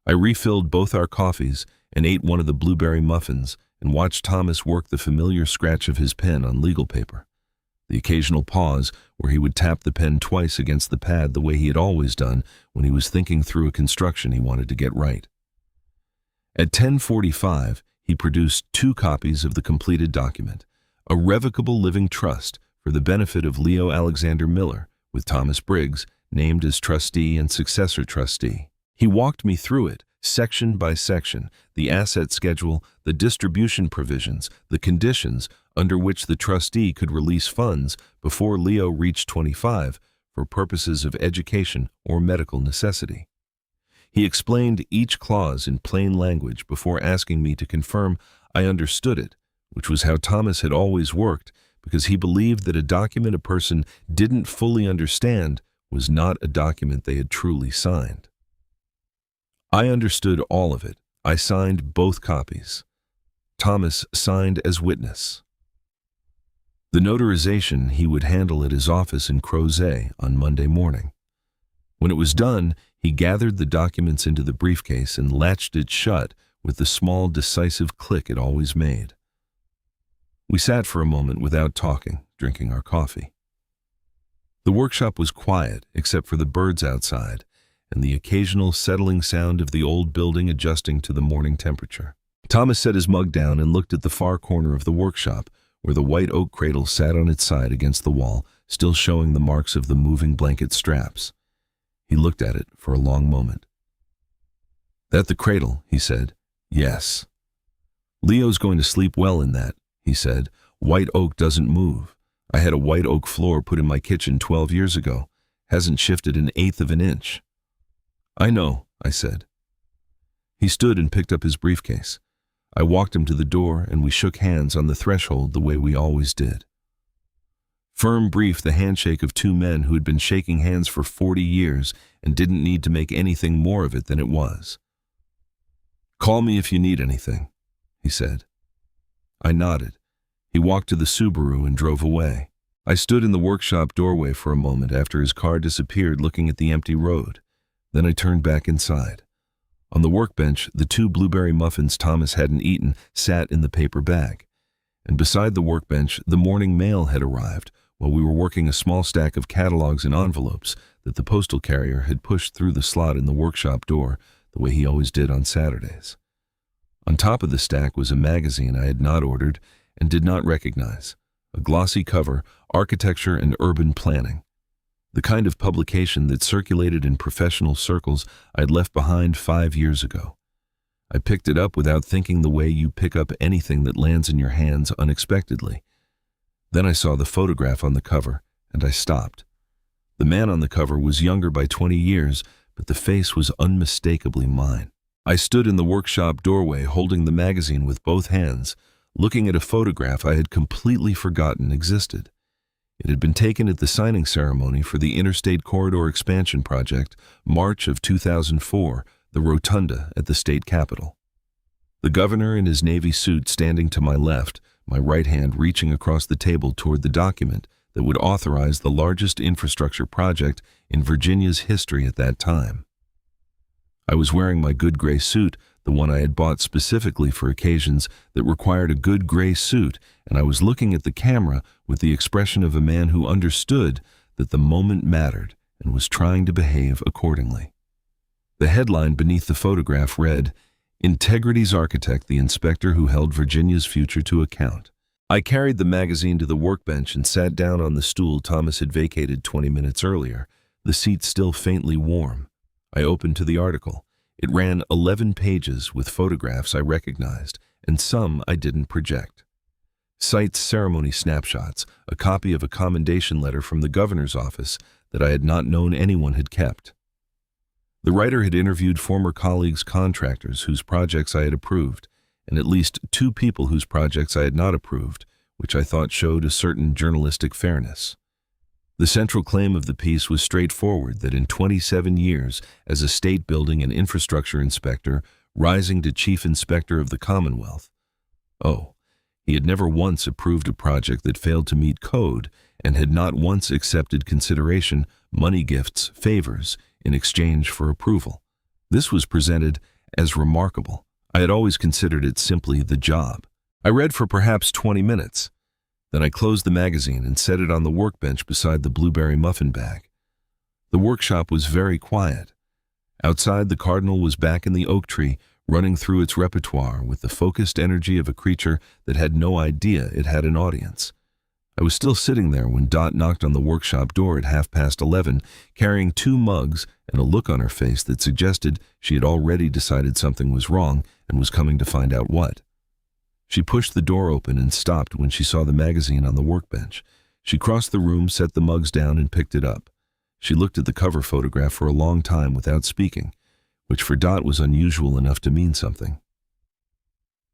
I refilled both our coffees and ate one of the blueberry muffins and watched Thomas work the familiar scratch of his pen on legal paper. The occasional pause where he would tap the pen twice against the pad the way he had always done when he was thinking through a construction he wanted to get right. At 10:45, he produced 2 copies of the completed document, a revocable living trust for the benefit of Leo Alexander Miller, with Thomas Briggs named as trustee and successor trustee. He walked me through it, section by section, the asset schedule, the distribution provisions, the conditions under which the trustee could release funds before Leo reached 25 for purposes of education or medical necessity. He explained each clause in plain language before asking me to confirm I understood it, which was how Thomas had always worked, because he believed that a document a person didn't fully understand was not a document they had truly signed. I understood all of it. I signed both copies. Thomas signed as witness. The notarization he would handle at his office in Crozet on Monday morning. When it was done, he gathered the documents into the briefcase and latched it shut with the small, decisive click it always made. We sat for a moment without talking, drinking our coffee. The workshop was quiet except for the birds outside and the occasional settling sound of the old building adjusting to the morning temperature. Thomas set his mug down and looked at the far corner of the workshop, where the white oak cradle sat on its side against the wall, still showing the marks of the moving blanket straps. He looked at it for a long moment. That the cradle, he said. Yes. Leo's going to sleep well in that, he said. White oak doesn't move. I had a white oak floor put in my kitchen 12 years ago. Hasn't shifted an eighth of an inch. I know, I said. He stood and picked up his briefcase. I walked him to the door and we shook hands on the threshold the way we always did. Firm brief, the handshake of two men who had been shaking hands for 40 years and didn't need to make anything more of it than it was. Call me if you need anything, he said. I nodded. He walked to the Subaru and drove away. I stood in the workshop doorway for a moment after his car disappeared, looking at the empty road. Then I turned back inside. On the workbench, the 2 blueberry muffins Thomas hadn't eaten sat in the paper bag. And beside the workbench, the morning mail had arrived while we were working a small stack of catalogs and envelopes that the postal carrier had pushed through the slot in the workshop door the way he always did on Saturdays. On top of the stack was a magazine I had not ordered and did not recognize, a glossy cover, Architecture and Urban Planning, the kind of publication that circulated in professional circles I had left behind 5 years ago. I picked it up without thinking, the way you pick up anything that lands in your hands unexpectedly. Then I saw the photograph on the cover, and I stopped. The man on the cover was younger by 20 years, but the face was unmistakably mine. I stood in the workshop doorway holding the magazine with both hands, looking at a photograph I had completely forgotten existed. It had been taken at the signing ceremony for the Interstate Corridor Expansion Project, March of 2004, the rotunda at the state capitol. The governor in his navy suit standing to my left, my right hand reaching across the table toward the document that would authorize the largest infrastructure project in Virginia's history at that time. I was wearing my good gray suit, the one I had bought specifically for occasions that required a good gray suit, and I was looking at the camera with the expression of a man who understood that the moment mattered and was trying to behave accordingly. The headline beneath the photograph read, "Integrity's Architect, the inspector who held Virginia's future to account." I carried the magazine to the workbench and sat down on the stool Thomas had vacated 20 minutes earlier, the seat still faintly warm. I opened to the article. It ran 11 pages with photographs I recognized, and some I didn't project. Cites ceremony snapshots, a copy of a commendation letter from the governor's office that I had not known anyone had kept. The writer had interviewed former colleagues, contractors whose projects I had approved, and at least 2 people whose projects I had not approved, which I thought showed a certain journalistic fairness. The central claim of the piece was straightforward, that in 27 years as a state building and infrastructure inspector, rising to chief inspector of the Commonwealth, he had never once approved a project that failed to meet code and had not once accepted consideration, money gifts, favors, in exchange for approval. This was presented as remarkable. I had always considered it simply the job. I read for perhaps 20 minutes. Then I closed the magazine and set it on the workbench beside the blueberry muffin bag. The workshop was very quiet. Outside, the cardinal was back in the oak tree, running through its repertoire with the focused energy of a creature that had no idea it had an audience. I was still sitting there when Dot knocked on the workshop door at 11:30, carrying 2 mugs and a look on her face that suggested she had already decided something was wrong and was coming to find out what. She pushed the door open and stopped when she saw the magazine on the workbench. She crossed the room, set the mugs down, and picked it up. She looked at the cover photograph for a long time without speaking, which for Dot was unusual enough to mean something.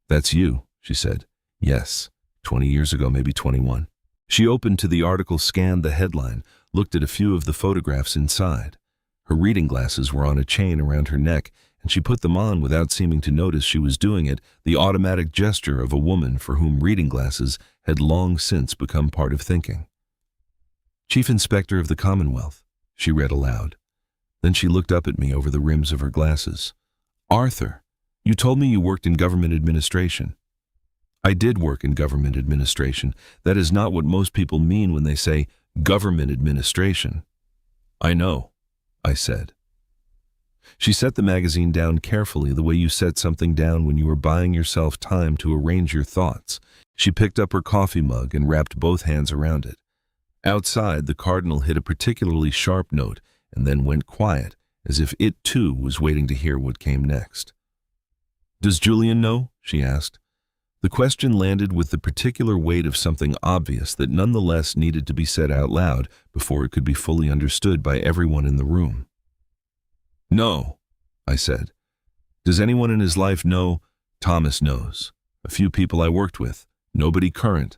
"That's you," she said. "Yes, 20 years ago, maybe 21. She opened to the article, scanned the headline, looked at a few of the photographs inside. Her reading glasses were on a chain around her neck, and she put them on without seeming to notice she was doing it, the automatic gesture of a woman for whom reading glasses had long since become part of thinking. "Chief Inspector of the Commonwealth," she read aloud. Then she looked up at me over the rims of her glasses. "Arthur, you told me you worked in government administration." "I did work in government administration. That is not what most people mean when they say government administration." "I know," I said. She set the magazine down carefully, the way you set something down when you were buying yourself time to arrange your thoughts. She picked up her coffee mug and wrapped both hands around it. Outside, the cardinal hit a particularly sharp note and then went quiet, as if it too was waiting to hear what came next. "Does Julian know?" she asked. The question landed with the particular weight of something obvious that nonetheless needed to be said out loud before it could be fully understood by everyone in the room. "No," I said. "Does anyone in his life know?" "Thomas knows. A few people I worked with. Nobody current."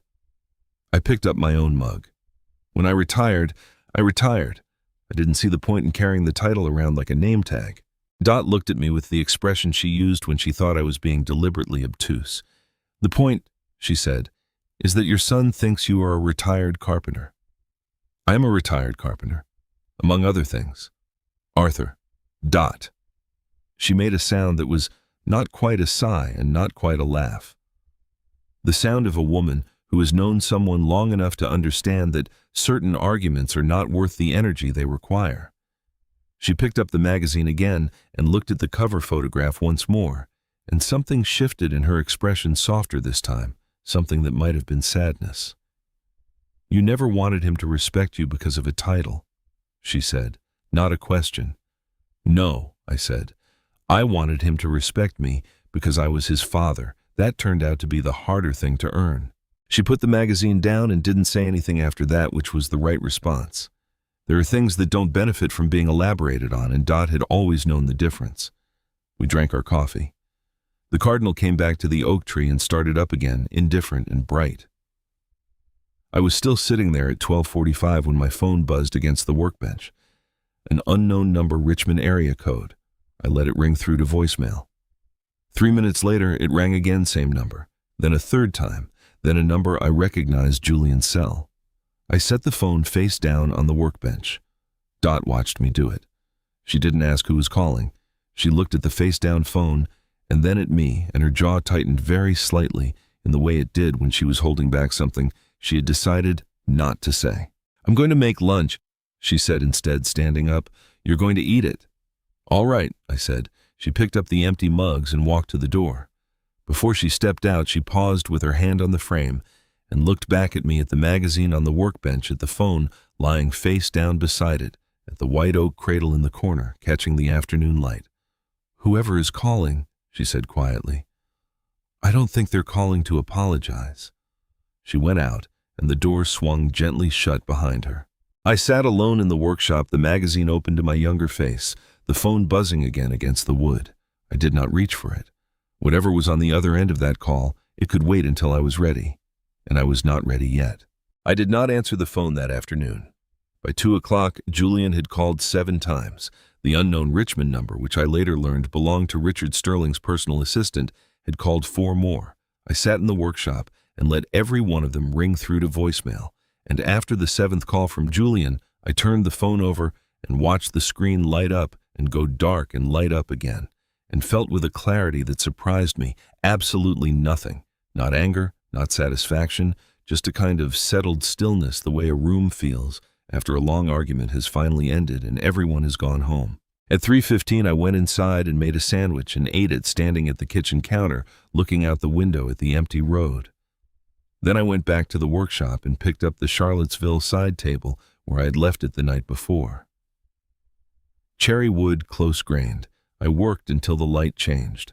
I picked up my own mug. When I retired, I retired. I didn't see the point in carrying the title around like a name tag. Dot looked at me with the expression she used when she thought I was being deliberately obtuse. "The point," she said, "is that your son thinks you are a retired carpenter." "I am a retired carpenter, among other things. Arthur. Dot." She made a sound that was not quite a sigh and not quite a laugh. The sound of a woman who has known someone long enough to understand that certain arguments are not worth the energy they require. She picked up the magazine again and looked at the cover photograph once more, and something shifted in her expression, softer this time, something that might have been sadness. "You never wanted him to respect you because of a title," she said, not a question. "No," I said. "I wanted him to respect me because I was his father. That turned out to be the harder thing to earn." She put the magazine down and didn't say anything after that, which was the right response. There are things that don't benefit from being elaborated on, and Dot had always known the difference. We drank our coffee. The cardinal came back to the oak tree and started up again, indifferent and bright. I was still sitting there at 12:45 when my phone buzzed against the workbench. An unknown number, Richmond area code. I let it ring through to voicemail. 3 minutes later, it rang again, same number. Then a third time. Then a number I recognized, Julian's cell. I set the phone face down on the workbench. Dot watched me do it. She didn't ask who was calling. She looked at the face-down phone and then at me, and her jaw tightened very slightly in the way it did when she was holding back something she had decided not to say. "I'm going to make lunch," she said instead, standing up. "You're going to eat it." "All right," I said. She picked up the empty mugs and walked to the door. Before she stepped out, she paused with her hand on the frame and looked back at me, at the magazine on the workbench, at the phone lying face down beside it, at the white oak cradle in the corner, catching the afternoon light. "Whoever is calling," she said quietly, "I don't think they're calling to apologize." She went out, and the door swung gently shut behind her. I sat alone in the workshop, the magazine open to my younger face, the phone buzzing again against the wood. I did not reach for it. Whatever was on the other end of that call, it could wait until I was ready. And I was not ready yet. I did not answer the phone that afternoon. By 2 o'clock, Julian had called 7 times. The unknown Richmond number, which I later learned belonged to Richard Sterling's personal assistant, had called 4 more. I sat in the workshop and let every one of them ring through to voicemail. And after the 7th call from Julian, I turned the phone over and watched the screen light up and go dark and light up again, and felt with a clarity that surprised me absolutely nothing. Not anger, not satisfaction, just a kind of settled stillness, the way a room feels after a long argument has finally ended and everyone has gone home. At 3:15, I went inside and made a sandwich and ate it standing at the kitchen counter, looking out the window at the empty road. Then I went back to the workshop and picked up the Charlottesville side table where I had left it the night before. Cherry wood, close-grained. I worked until the light changed.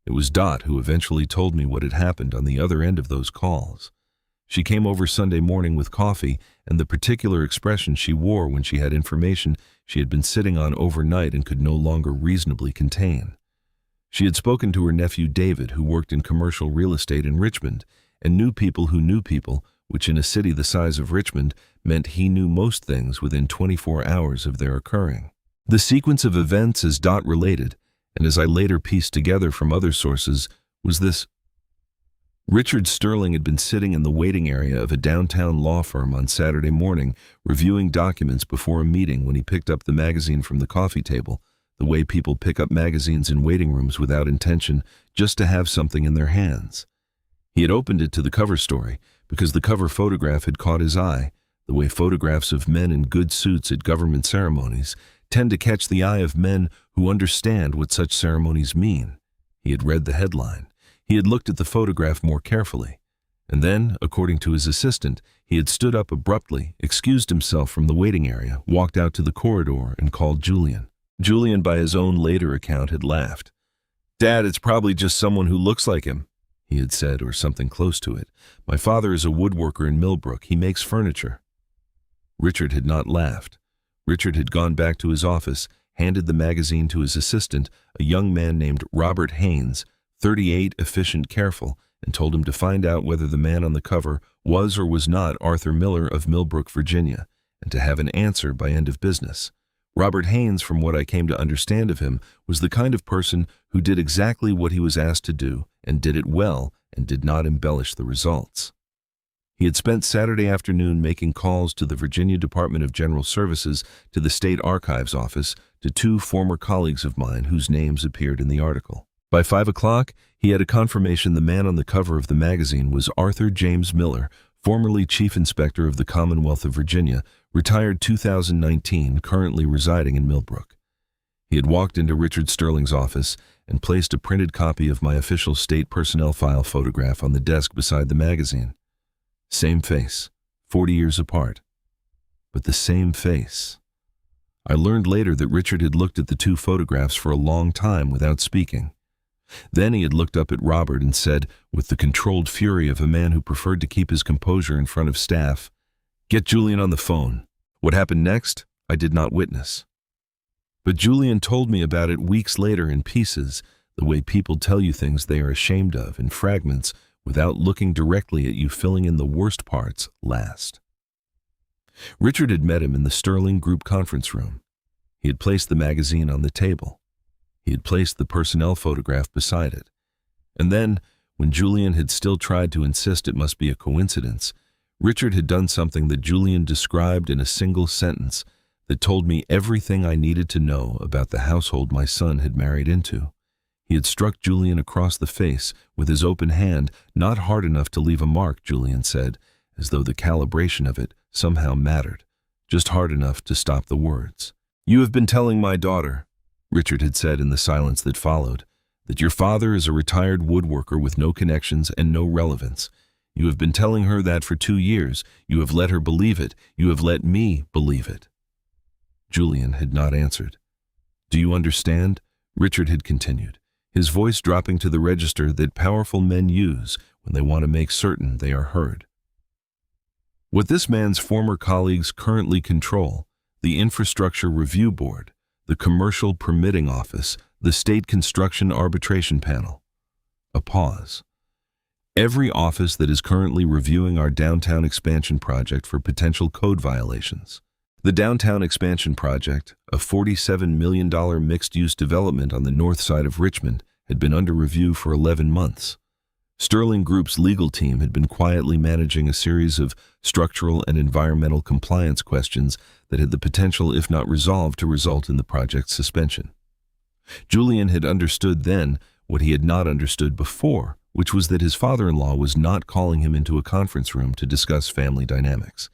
It was Dot who eventually told me what had happened on the other end of those calls. She came over Sunday morning with coffee and the particular expression she wore when she had information she had been sitting on overnight and could no longer reasonably contain. She had spoken to her nephew David, who worked in commercial real estate in Richmond, and knew people who knew people, which in a city the size of Richmond meant he knew most things within 24 hours of their occurring. The sequence of events as Dot related, and as I later pieced together from other sources, was this. Richard Sterling had been sitting in the waiting area of a downtown law firm on Saturday morning, reviewing documents before a meeting when he picked up the magazine from the coffee table, the way people pick up magazines in waiting rooms without intention, just to have something in their hands. He had opened it to the cover story because the cover photograph had caught his eye, the way photographs of men in good suits at government ceremonies tend to catch the eye of men who understand what such ceremonies mean. He had read the headline. He had looked at the photograph more carefully. And then, according to his assistant, he had stood up abruptly, excused himself from the waiting area, walked out to the corridor, and called Julian. Julian, by his own later account, had laughed. "Dad, it's probably just someone who looks like him," he had said, or something close to it. "My father is a woodworker in Millbrook. He makes furniture." Richard had not laughed. Richard had gone back to his office, handed the magazine to his assistant, a young man named Robert Haynes, 38, efficient, careful, and told him to find out whether the man on the cover was or was not Arthur Miller of Millbrook, Virginia, and to have an answer by end of business. Robert Haynes, from what I came to understand of him, was the kind of person who did exactly what he was asked to do, and did it well, and did not embellish the results. He had spent Saturday afternoon making calls to the Virginia Department of General Services, to the State Archives Office, to two former colleagues of mine whose names appeared in the article. By 5 o'clock, he had a confirmation the man on the cover of the magazine was Arthur James Miller, formerly Chief Inspector of the Commonwealth of Virginia, retired 2019, currently residing in Millbrook. He had walked into Richard Sterling's office and placed a printed copy of my official state personnel file photograph on the desk beside the magazine. Same face, 40 years apart, but the same face. I learned later that Richard had looked at the two photographs for a long time without speaking. Then he had looked up at Robert and said, with the controlled fury of a man who preferred to keep his composure in front of staff, "Get Julian on the phone." What happened next, I did not witness. But Julian told me about it weeks later in pieces, the way people tell you things they are ashamed of, in fragments, without looking directly at you, filling in the worst parts last. Richard had met him in the Sterling Group conference room. He had placed the magazine on the table. He had placed the personnel photograph beside it. And then, when Julian had still tried to insist it must be a coincidence, Richard had done something that Julian described in a single sentence that told me everything I needed to know about the household my son had married into. He had struck Julian across the face with his open hand, not hard enough to leave a mark, Julian said, as though the calibration of it somehow mattered, just hard enough to stop the words. "You have been telling my daughter," Richard had said in the silence that followed, "that your father is a retired woodworker with no connections and no relevance. You have been telling her that for 2 years. You have let her believe it. You have let me believe it." Julian had not answered. "Do you understand?" Richard had continued, his voice dropping to the register that powerful men use when they want to make certain they are heard. "What this man's former colleagues currently control, the Infrastructure Review Board, the Commercial Permitting Office, the State Construction Arbitration Panel." A pause. "Every office that is currently reviewing our downtown expansion project for potential code violations. The Downtown Expansion Project, a $47 million mixed-use development on the north side of Richmond, had been under review for 11 months. Sterling Group's legal team had been quietly managing a series of structural and environmental compliance questions that had the potential, if not resolved, to result in the project's suspension. Julian had understood then what he had not understood before, which was that his father-in-law was not calling him into a conference room to discuss family dynamics.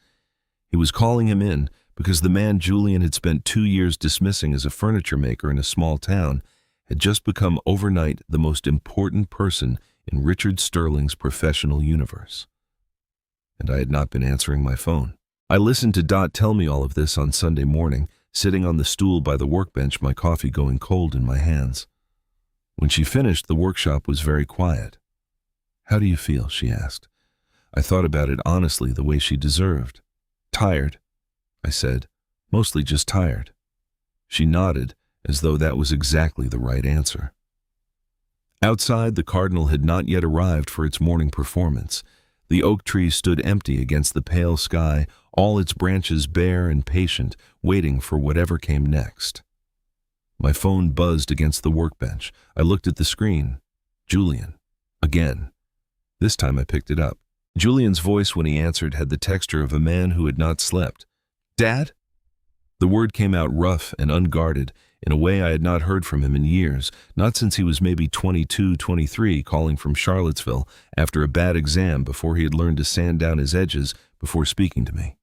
He was calling him in because the man Julian had spent 2 years dismissing as a furniture maker in a small town had just become overnight the most important person in Richard Sterling's professional universe. And I had not been answering my phone. I listened to Dot tell me all of this on Sunday morning, sitting on the stool by the workbench, my coffee going cold in my hands. When she finished, the workshop was very quiet. "How do you feel?" she asked. I thought about it honestly, the way she deserved. "Tired," I said. "Mostly just tired." She nodded, as though that was exactly the right answer. Outside, the cardinal had not yet arrived for its morning performance. The oak tree stood empty against the pale sky, all its branches bare and patient, waiting for whatever came next. My phone buzzed against the workbench. I looked at the screen. Julian. Again. This time I picked it up. Julian's voice when he answered had the texture of a man who had not slept. "Dad?" The word came out rough and unguarded, in a way I had not heard from him in years, not since he was maybe 22, 23, calling from Charlottesville after a bad exam before he had learned to sand down his edges before speaking to me.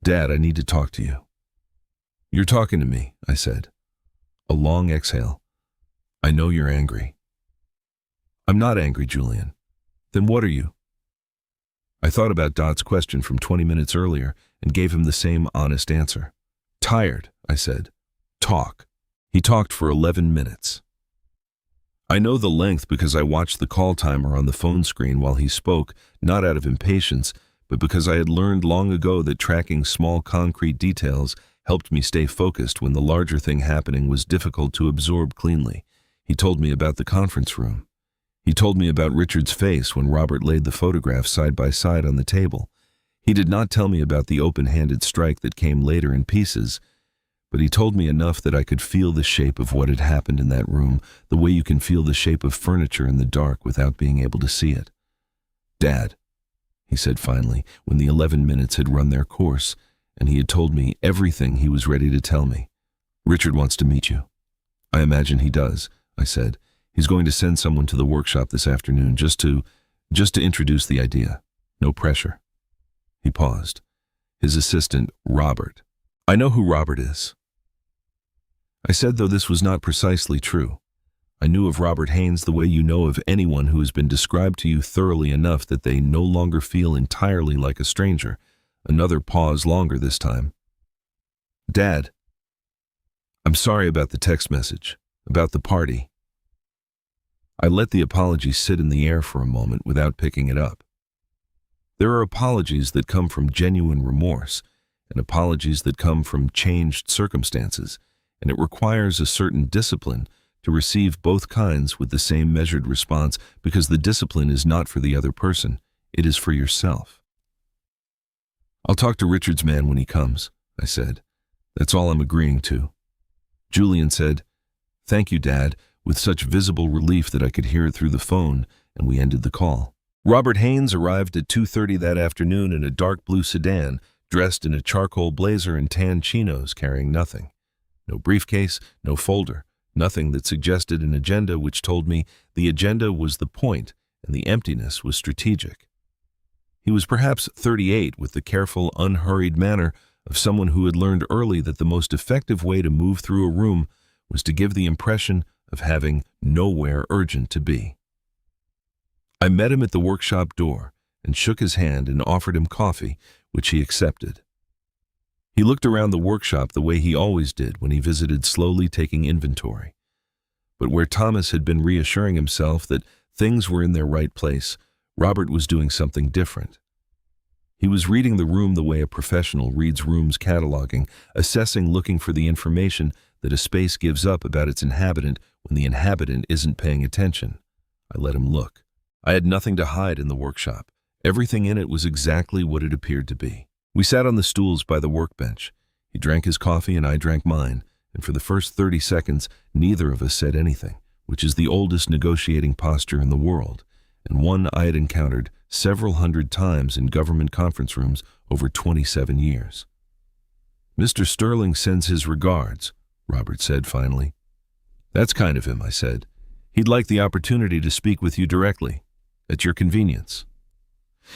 "Dad, I need to talk to you." "You're talking to me," I said. A long exhale. "I know you're angry." "I'm not angry, Julian." "Then what are you?" I thought about Dot's question from 20 minutes earlier and gave him the same honest answer. "Tired," I said. talk. He talked for 11 minutes. I know the length because I watched the call timer on the phone screen while he spoke, not out of impatience, but because I had learned long ago that tracking small concrete details helped me stay focused when the larger thing happening was difficult to absorb cleanly. He told me about the conference room. He told me about Richard's face when Robert laid the photographs side by side on the table. He did not tell me about the open-handed strike that came later in pieces, but he told me enough that I could feel the shape of what had happened in that room, the way you can feel the shape of furniture in the dark without being able to see it. "Dad," he said finally, when the 11 minutes had run their course, and he had told me everything he was ready to tell me. "Richard wants to meet you." "I imagine he does," I said. "He's going to send someone to the workshop this afternoon just to introduce the idea. No pressure." He paused. "His assistant, Robert." "I know who Robert is," I said, though this was not precisely true. I knew of Robert Haynes the way you know of anyone who has been described to you thoroughly enough that they no longer feel entirely like a stranger. Another pause longer this time. "Dad, I'm sorry about the text message, about the party." I let the apology sit in the air for a moment without picking it up. There are apologies that come from genuine remorse, and apologies that come from changed circumstances, and it requires a certain discipline to receive both kinds with the same measured response, because the discipline is not for the other person, it is for yourself. "I'll talk to Richard's man when he comes," I said. "That's all I'm agreeing to." Julian said, "Thank you, Dad," with such visible relief that I could hear it through the phone, and we ended the call. Robert Haynes arrived at 2:30 that afternoon in a dark blue sedan, dressed in a charcoal blazer and tan chinos, carrying nothing. No briefcase, no folder, nothing that suggested an agenda, which told me the agenda was the point and the emptiness was strategic. He was perhaps 38, with the careful, unhurried manner of someone who had learned early that the most effective way to move through a room was to give the impression of having nowhere urgent to be. I met him at the workshop door and shook his hand and offered him coffee, which he accepted. He looked around the workshop the way he always did when he visited, slowly taking inventory. But where Thomas had been reassuring himself that things were in their right place, Robert was doing something different. He was reading the room the way a professional reads rooms, cataloging, assessing, looking for the information that a space gives up about its inhabitant when the inhabitant isn't paying attention. I let him look. I had nothing to hide in the workshop. Everything in it was exactly what it appeared to be. We sat on the stools by the workbench. He drank his coffee and I drank mine, and for the first 30 seconds, neither of us said anything, which is the oldest negotiating posture in the world, and one I had encountered several hundred times in government conference rooms over 27 years. "Mr. Sterling sends his regards," Robert said finally. "That's kind of him," I said. "He'd like the opportunity to speak with you directly, at your convenience."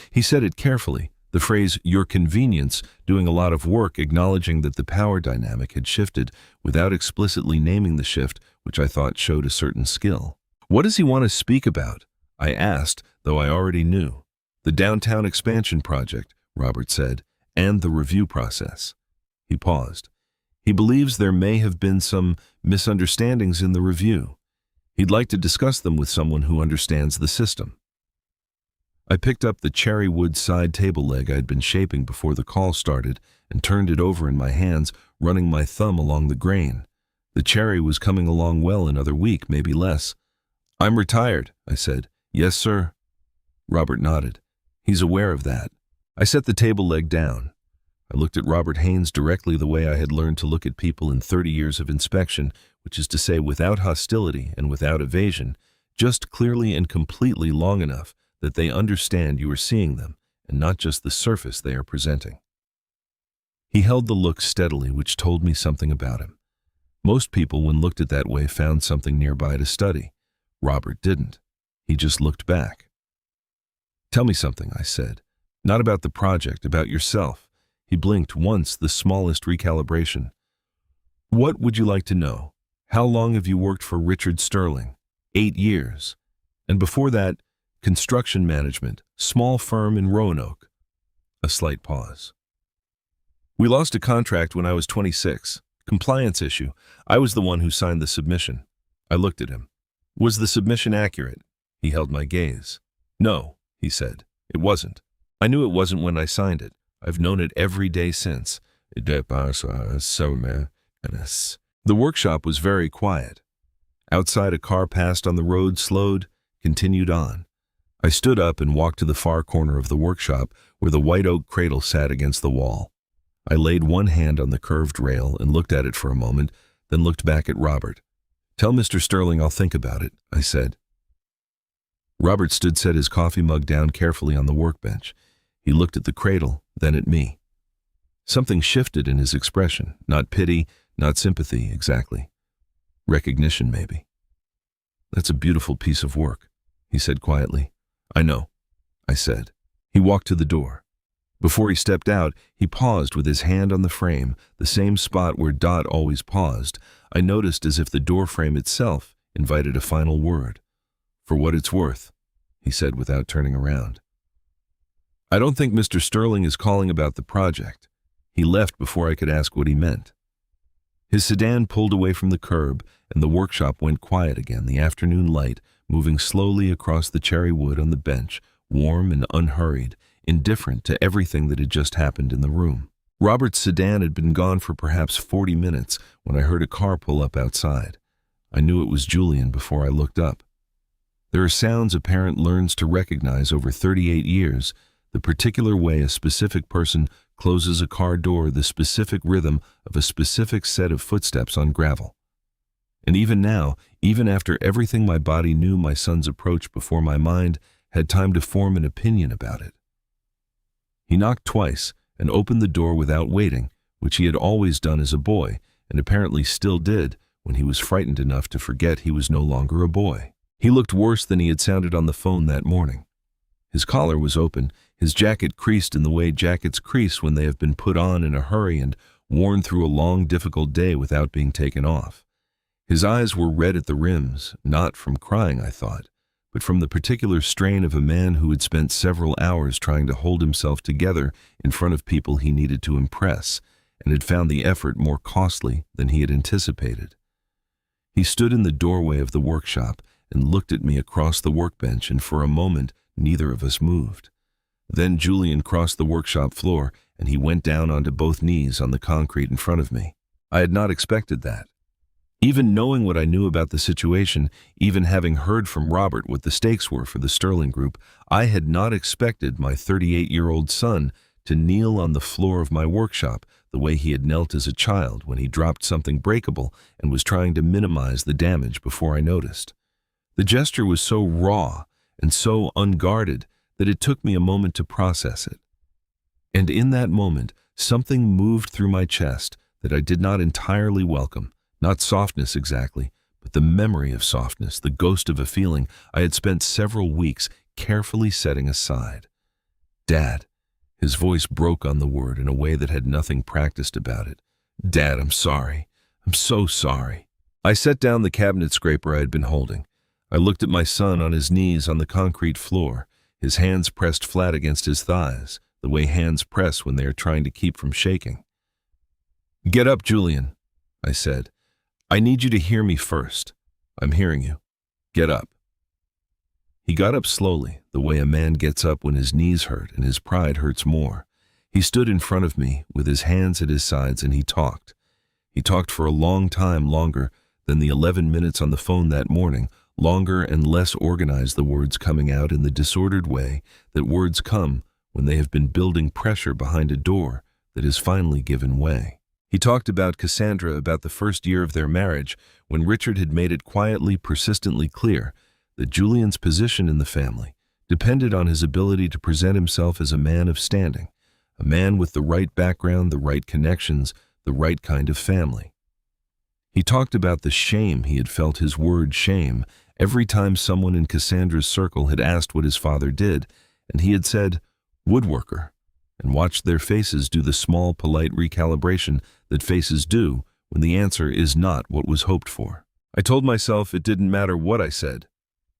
He said it carefully, the phrase "your convenience," doing a lot of work acknowledging that the power dynamic had shifted without explicitly naming the shift, which I thought showed a certain skill. "What does he want to speak about?" I asked, though I already knew. "The downtown expansion project," Robert said, "and the review process." He paused. "He believes there may have been some misunderstandings in the review. He'd like to discuss them with someone who understands the system." I picked up the cherry wood side table leg I had been shaping before the call started and turned it over in my hands, running my thumb along the grain. The cherry was coming along well another week, maybe less. "I'm retired," I said. "Yes, sir." Robert nodded. "He's aware of that." I set the table leg down. I looked at Robert Haynes directly the way I had learned to look at people in 30 years of inspection, which is to say without hostility and without evasion, just clearly and completely long enough that they understand you are seeing them, and not just the surface they are presenting. He held the look steadily, which told me something about him. Most people, when looked at that way, found something nearby to study. Robert didn't. He just looked back. "Tell me something," I said. "Not about the project, about yourself." He blinked once, the smallest recalibration. "What would you like to know? How long have you worked for Richard Sterling?" 8 years. "And before that, construction management, small firm in Roanoke." A slight pause. "We lost a contract when I was 26. Compliance issue. I was the one who signed the submission. I looked at him. Was the submission accurate? He held my gaze. No, he said. It wasn't. I knew it wasn't when I signed it. I've known it every day since. The workshop was very quiet. Outside, a car passed on the road, slowed, continued on. I stood up and walked to the far corner of the workshop where the white oak cradle sat against the wall. I laid one hand on the curved rail and looked at it for a moment, then looked back at Robert. "Tell Mr. Sterling I'll think about it," I said. Robert set his coffee mug down carefully on the workbench. He looked at the cradle, then at me. Something shifted in his expression, not pity, not sympathy exactly. Recognition, maybe. "That's a beautiful piece of work," he said quietly. "I know," I said. He walked to the door. Before he stepped out, he paused with his hand on the frame, the same spot where Dot always paused. I noticed as if the door frame itself invited a final word. "For what it's worth," he said without turning around. "I don't think Mr. Sterling is calling about the project." He left before I could ask what he meant. His sedan pulled away from the curb, and the workshop went quiet again, the afternoon light moving slowly across the cherry wood on the bench, warm and unhurried, indifferent to everything that had just happened in the room. Robert's sedan had been gone for perhaps 40 minutes when I heard a car pull up outside. I knew it was Julian before I looked up. There are sounds a parent learns to recognize over 38 years, the particular way a specific person closes a car door, the specific rhythm of a specific set of footsteps on gravel. And even now, even after everything my body knew my son's approach before my mind had time to form an opinion about it. He knocked twice and opened the door without waiting, which he had always done as a boy, and apparently still did when he was frightened enough to forget he was no longer a boy. He looked worse than he had sounded on the phone that morning. His collar was open, his jacket creased in the way jackets crease when they have been put on in a hurry and worn through a long, difficult day without being taken off. His eyes were red at the rims, not from crying, I thought, but from the particular strain of a man who had spent several hours trying to hold himself together in front of people he needed to impress, and had found the effort more costly than he had anticipated. He stood in the doorway of the workshop and looked at me across the workbench, and for a moment neither of us moved. Then Julian crossed the workshop floor, and he went down onto both knees on the concrete in front of me. I had not expected that. Even knowing what I knew about the situation, even having heard from Robert what the stakes were for the Sterling Group, I had not expected my 38-year-old son to kneel on the floor of my workshop the way he had knelt as a child when he dropped something breakable and was trying to minimize the damage before I noticed. The gesture was so raw and so unguarded that it took me a moment to process it. And in that moment, something moved through my chest that I did not entirely welcome. Not softness exactly, but the memory of softness, the ghost of a feeling I had spent several weeks carefully setting aside. "Dad," his voice broke on the word in a way that had nothing practiced about it. "Dad, I'm sorry. I'm so sorry." I set down the cabinet scraper I had been holding. I looked at my son on his knees on the concrete floor, his hands pressed flat against his thighs, the way hands press when they are trying to keep from shaking. "Get up, Julian," I said. "I need you to hear me first. I'm hearing you. Get up." He got up slowly, the way a man gets up when his knees hurt and his pride hurts more. He stood in front of me with his hands at his sides and he talked. He talked for a long time, longer than the 11 minutes on the phone that morning, longer and less organized, the words coming out in the disordered way that words come when they have been building pressure behind a door that has finally given way. He talked about Cassandra, about the first year of their marriage, when Richard had made it quietly, persistently clear that Julian's position in the family depended on his ability to present himself as a man of standing, a man with the right background, the right connections, the right kind of family. He talked about the shame he had felt, his word shame, every time someone in Cassandra's circle had asked what his father did, and he had said, "Woodworker," and watched their faces do the small, polite recalibration that faces do when the answer is not what was hoped for. I told myself it didn't matter what I said.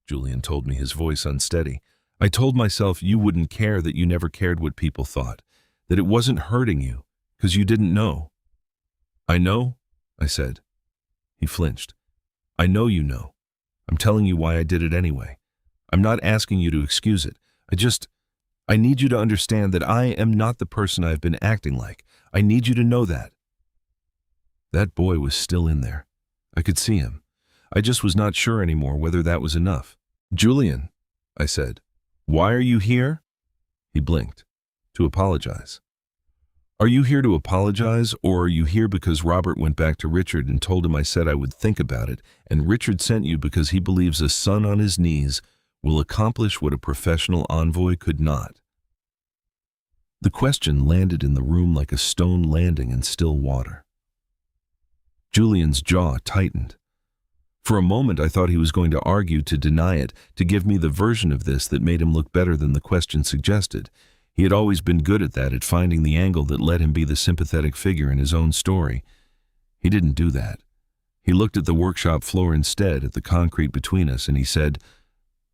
Julian told me, his voice unsteady. I told myself you wouldn't care, that you never cared what people thought, that it wasn't hurting you, because you didn't know. "I know," I said. He flinched. I know you know. I'm telling you why I did it anyway. I'm not asking you to excuse it. I need you to understand that I am not the person I've been acting like. I need you to know that. That boy was still in there. I could see him. I just was not sure anymore whether that was enough. Julian, I said, why are you here? He blinked. To apologize. Are you here to apologize, or are you here because Robert went back to Richard and told him I said I would think about it, and Richard sent you because he believes a son on his knees will accomplish what a professional envoy could not? The question landed in the room like a stone landing in still water. Julian's jaw tightened. For a moment I thought he was going to argue to deny it, to give me the version of this that made him look better than the question suggested. He had always been good at that, at finding the angle that let him be the sympathetic figure in his own story. He didn't do that. He looked at the workshop floor instead, at the concrete between us, and he said,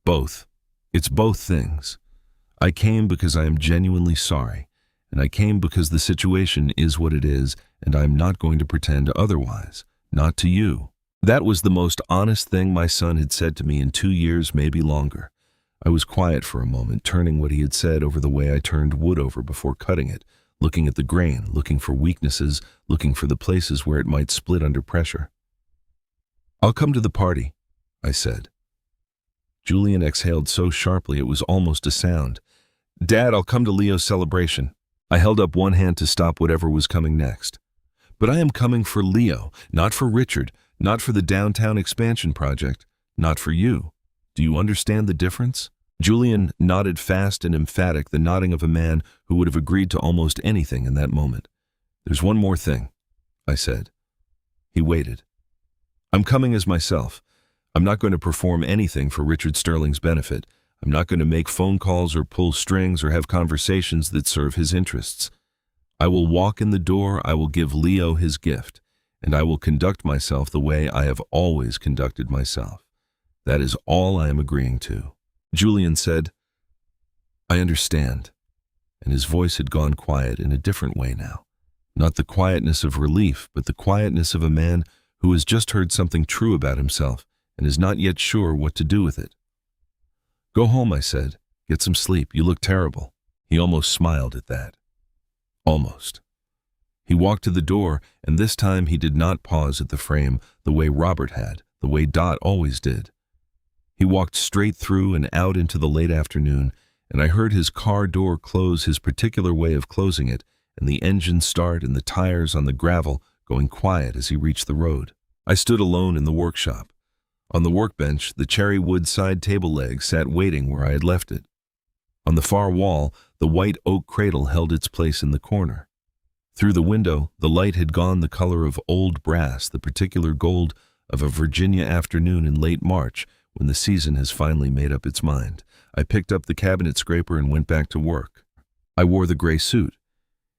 both. It's both things. I came because I am genuinely sorry, and I came because the situation is what it is, and I'm not going to pretend otherwise. Not to you. That was the most honest thing my son had said to me in 2 years, maybe longer. I was quiet for a moment, turning what he had said over the way I turned wood over before cutting it, looking at the grain, looking for weaknesses, looking for the places where it might split under pressure. I'll come to the party, I said. Julian exhaled so sharply it was almost a sound. Dad, I'll come to Leo's celebration. I held up one hand to stop whatever was coming next. But I am coming for Leo, not for Richard, not for the downtown expansion project, not for you. Do you understand the difference? Julian nodded fast and emphatic, the nodding of a man who would have agreed to almost anything in that moment. There's one more thing, I said. He waited. I'm coming as myself. I'm not going to perform anything for Richard Sterling's benefit. I'm not going to make phone calls or pull strings or have conversations that serve his interests. I will walk in the door, I will give Leo his gift, and I will conduct myself the way I have always conducted myself. That is all I am agreeing to. Julian said, I understand. And his voice had gone quiet in a different way now. Not the quietness of relief, but the quietness of a man who has just heard something true about himself and is not yet sure what to do with it. Go home, I said. Get some sleep. You look terrible. He almost smiled at that. Almost. He walked to the door, and this time he did not pause at the frame the way Robert had, the way Dot always did. He walked straight through and out into the late afternoon, and I heard his car door close his particular way of closing it, and the engine start and the tires on the gravel going quiet as he reached the road. I stood alone in the workshop. On the workbench, the cherry wood side table leg sat waiting where I had left it. On the far wall, the white oak cradle held its place in the corner. Through the window, the light had gone the color of old brass, the particular gold of a Virginia afternoon in late March, when the season has finally made up its mind. I picked up the cabinet scraper and went back to work. I wore the gray suit.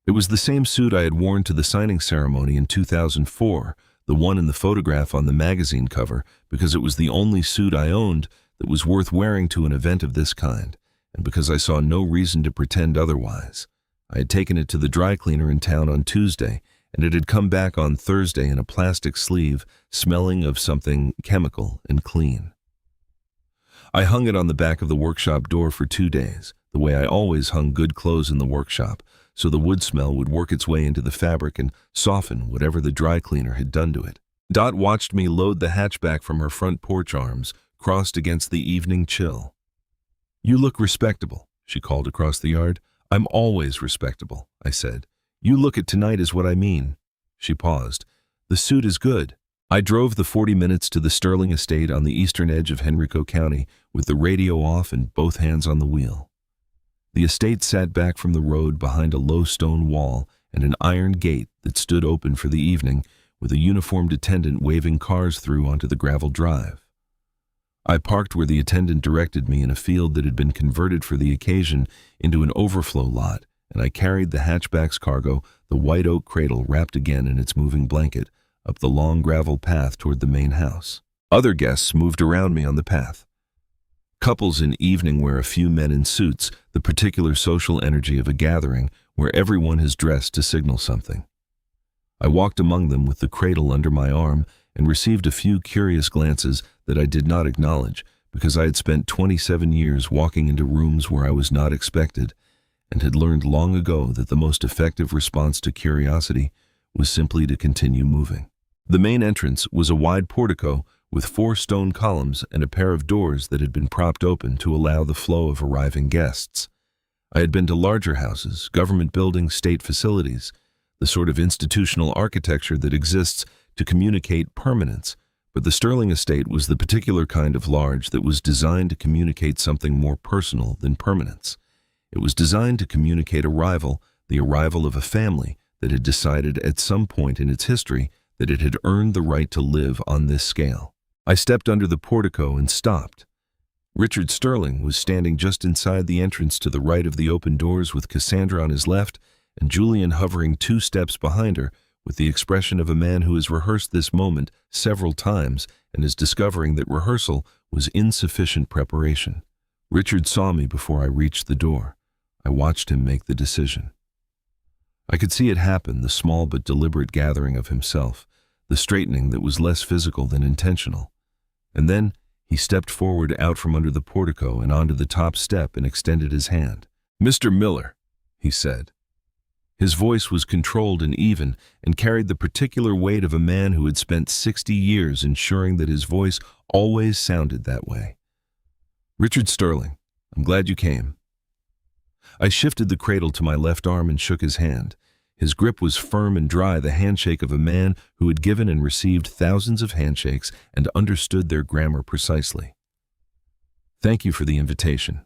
It was the same suit I had worn to the signing ceremony in 2004, the one in the photograph on the magazine cover, because it was the only suit I owned that was worth wearing to an event of this kind, and because I saw no reason to pretend otherwise. I had taken it to the dry cleaner in town on Tuesday, and it had come back on Thursday in a plastic sleeve, smelling of something chemical and clean. I hung it on the back of the workshop door for 2 days, the way I always hung good clothes in the workshop, so the wood smell would work its way into the fabric and soften whatever the dry cleaner had done to it. Dot watched me load the hatchback from her front porch arms, crossed against the evening chill. You look respectable, she called across the yard. I'm always respectable, I said. You look at tonight is what I mean. She paused. The suit is good. I drove the 40 minutes to the Sterling estate on the eastern edge of Henrico County with the radio off and both hands on the wheel. The estate sat back from the road behind a low stone wall and an iron gate that stood open for the evening with a uniformed attendant waving cars through onto the gravel drive. I parked where the attendant directed me in a field that had been converted for the occasion into an overflow lot, and I carried the hatchback's cargo, the white oak cradle wrapped again in its moving blanket, up the long gravel path toward the main house. Other guests moved around me on the path. Couples in evening wear, a few men in suits, the particular social energy of a gathering where everyone has dressed to signal something. I walked among them with the cradle under my arm and received a few curious glances that I did not acknowledge because I had spent 27 years walking into rooms where I was not expected and had learned long ago that the most effective response to curiosity was simply to continue moving. The main entrance was a wide portico with 4 stone columns and a pair of doors that had been propped open to allow the flow of arriving guests. I had been to larger houses, government buildings, state facilities, the sort of institutional architecture that exists to communicate permanence, but the Sterling estate was the particular kind of large that was designed to communicate something more personal than permanence. It was designed to communicate arrival, the arrival of a family that had decided at some point in its history that it had earned the right to live on this scale. I stepped under the portico and stopped. Richard Sterling was standing just inside the entrance to the right of the open doors with Cassandra on his left and Julian hovering 2 steps behind her with the expression of a man who has rehearsed this moment several times and is discovering that rehearsal was insufficient preparation. Richard saw me before I reached the door. I watched him make the decision. I could see it happen, the small but deliberate gathering of himself, the straightening that was less physical than intentional. And then he stepped forward out from under the portico and onto the top step and extended his hand. "Mr. Miller," he said. His voice was controlled and even and carried the particular weight of a man who had spent 60 years ensuring that his voice always sounded that way. "Richard Sterling, I'm glad you came." I shifted the cradle to my left arm and shook his hand. His grip was firm and dry, the handshake of a man who had given and received thousands of handshakes and understood their grammar precisely. "Thank you for the invitation,"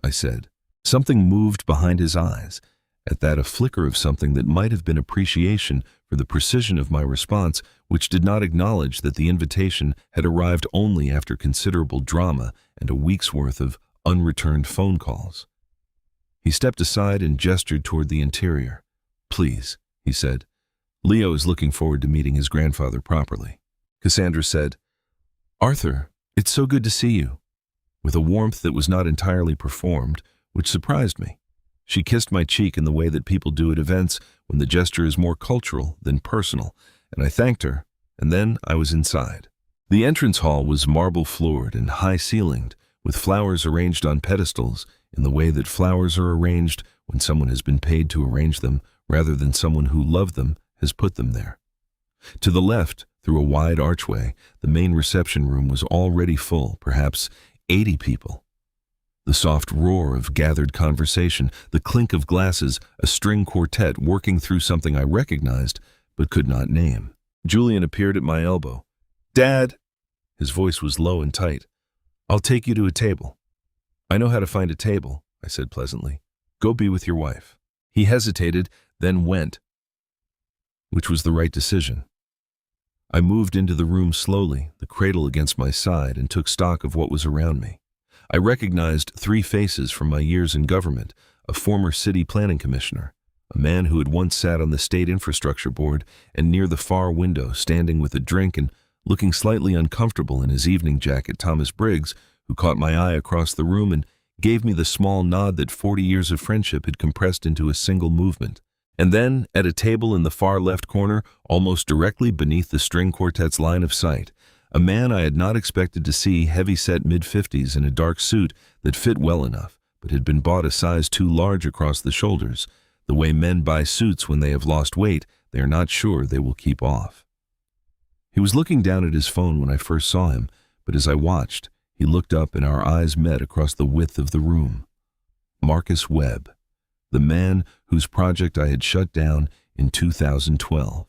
I said. Something moved behind his eyes. At that, a flicker of something that might have been appreciation for the precision of my response, which did not acknowledge that the invitation had arrived only after considerable drama and a week's worth of unreturned phone calls. He stepped aside and gestured toward the interior. "Please," he said. "Leo is looking forward to meeting his grandfather properly." Cassandra said, "Arthur, it's so good to see you," with a warmth that was not entirely performed, which surprised me. She kissed my cheek in the way that people do at events when the gesture is more cultural than personal, and I thanked her, and then I was inside. The entrance hall was marble-floored and high-ceilinged, with flowers arranged on pedestals in the way that flowers are arranged when someone has been paid to arrange them rather than someone who loved them has put them there. To the left, through a wide archway, the main reception room was already full, perhaps 80 people. The soft roar of gathered conversation, the clink of glasses, a string quartet working through something I recognized but could not name. Julian appeared at my elbow. "Dad!" His voice was low and tight. "I'll take you to a table." "I know how to find a table," I said pleasantly. "Go be with your wife." He hesitated, then went, which was the right decision. I moved into the room slowly, the cradle against my side, and took stock of what was around me. I recognized 3 faces from my years in government: a former city planning commissioner, a man who had once sat on the state infrastructure board, and near the far window, standing with a drink and looking slightly uncomfortable in his evening jacket, Thomas Briggs, who caught my eye across the room and gave me the small nod that 40 years of friendship had compressed into a single movement. And then, at a table in the far left corner, almost directly beneath the string quartet's line of sight, a man I had not expected to see, heavy-set mid-50s in a dark suit that fit well enough, but had been bought a size too large across the shoulders. The way men buy suits when they have lost weight, they are not sure they will keep off. He was looking down at his phone when I first saw him, but as I watched, he looked up and our eyes met across the width of the room. Marcus Webb, the man whose project I had shut down in 2012.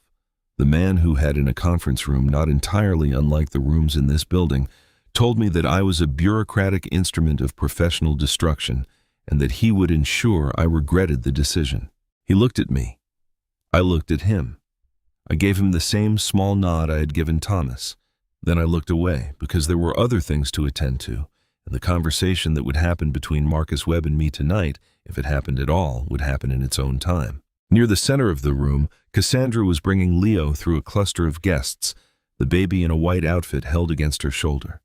The man who had, in a conference room not entirely unlike the rooms in this building, told me that I was a bureaucratic instrument of professional destruction and that he would ensure I regretted the decision. He looked at me. I looked at him. I gave him the same small nod I had given Thomas. Then I looked away because there were other things to attend to, and the conversation that would happen between Marcus Webb and me tonight, if it happened at all, would happen in its own time. Near the center of the room, Cassandra was bringing Leo through a cluster of guests, the baby in a white outfit held against her shoulder.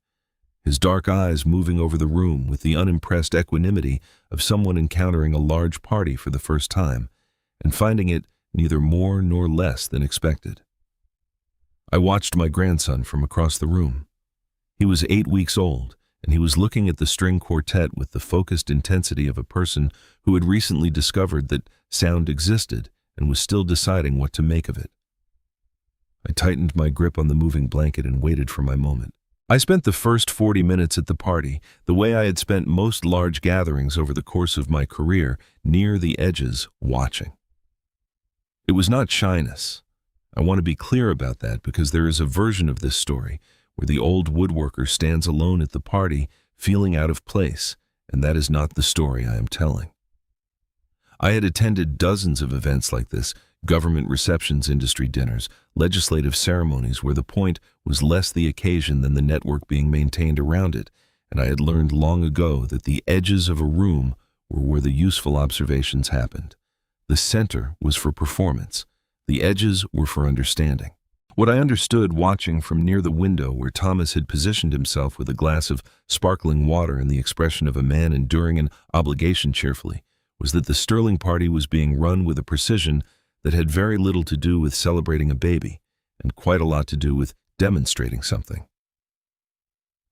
His dark eyes moving over the room with the unimpressed equanimity of someone encountering a large party for the first time, and finding it neither more nor less than expected. I watched my grandson from across the room. He was 8 weeks old, and he was looking at the string quartet with the focused intensity of a person who had recently discovered that sound existed and was still deciding what to make of it. I tightened my grip on the moving blanket and waited for my moment. I spent the first 40 minutes at the party the way I had spent most large gatherings over the course of my career, near the edges, watching. It was not shyness. I want to be clear about that because there is a version of this story where the old woodworker stands alone at the party, feeling out of place, and that is not the story I am telling. I had attended dozens of events like this, government receptions, industry dinners, legislative ceremonies where the point was less the occasion than the network being maintained around it, and I had learned long ago that the edges of a room were where the useful observations happened. The center was for performance. The edges were for understanding. What I understood watching from near the window where Thomas had positioned himself with a glass of sparkling water and the expression of a man enduring an obligation cheerfully was that the Sterling party was being run with a precision that had very little to do with celebrating a baby and quite a lot to do with demonstrating something.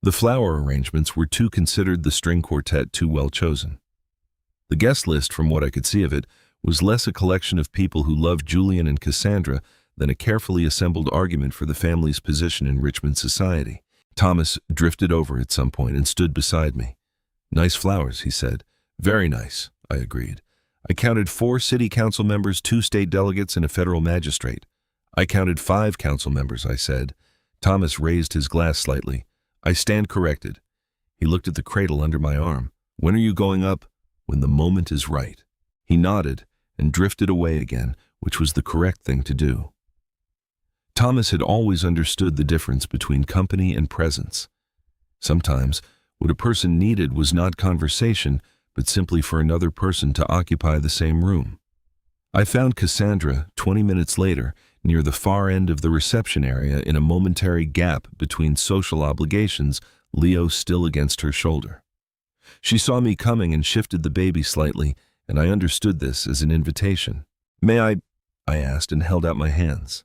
The flower arrangements were too considered the string quartet too well chosen. The guest list, from what I could see of it, was less a collection of people who loved Julian and Cassandra than a carefully assembled argument for the family's position in Richmond society. Thomas drifted over at some point and stood beside me. "Nice flowers," he said. "Very nice," I agreed. I counted 4 city council members, 2 state delegates, and a federal magistrate. I counted 5 council members, I said. Thomas raised his glass slightly. "I stand corrected." He looked at the cradle under my arm. "When are you going up?" "When the moment is right." He nodded and drifted away again, which was the correct thing to do. Thomas had always understood the difference between company and presence. Sometimes, what a person needed was not conversation, but simply for another person to occupy the same room. I found Cassandra 20 minutes later near the far end of the reception area in a momentary gap between social obligations, Leo still against her shoulder. She saw me coming and shifted the baby slightly, and I understood this as an invitation. "May I asked and held out my hands.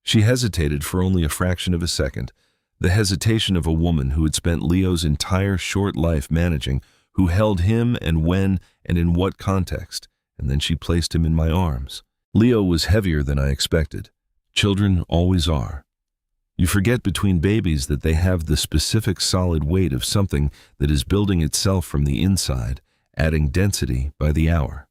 She hesitated for only a fraction of a second, the hesitation of a woman who had spent Leo's entire short life managing, who held him and when and in what context, and then she placed him in my arms. Leo was heavier than I expected. Children always are. You forget between babies that they have the specific solid weight of something that is building itself from the inside, adding density by the hour.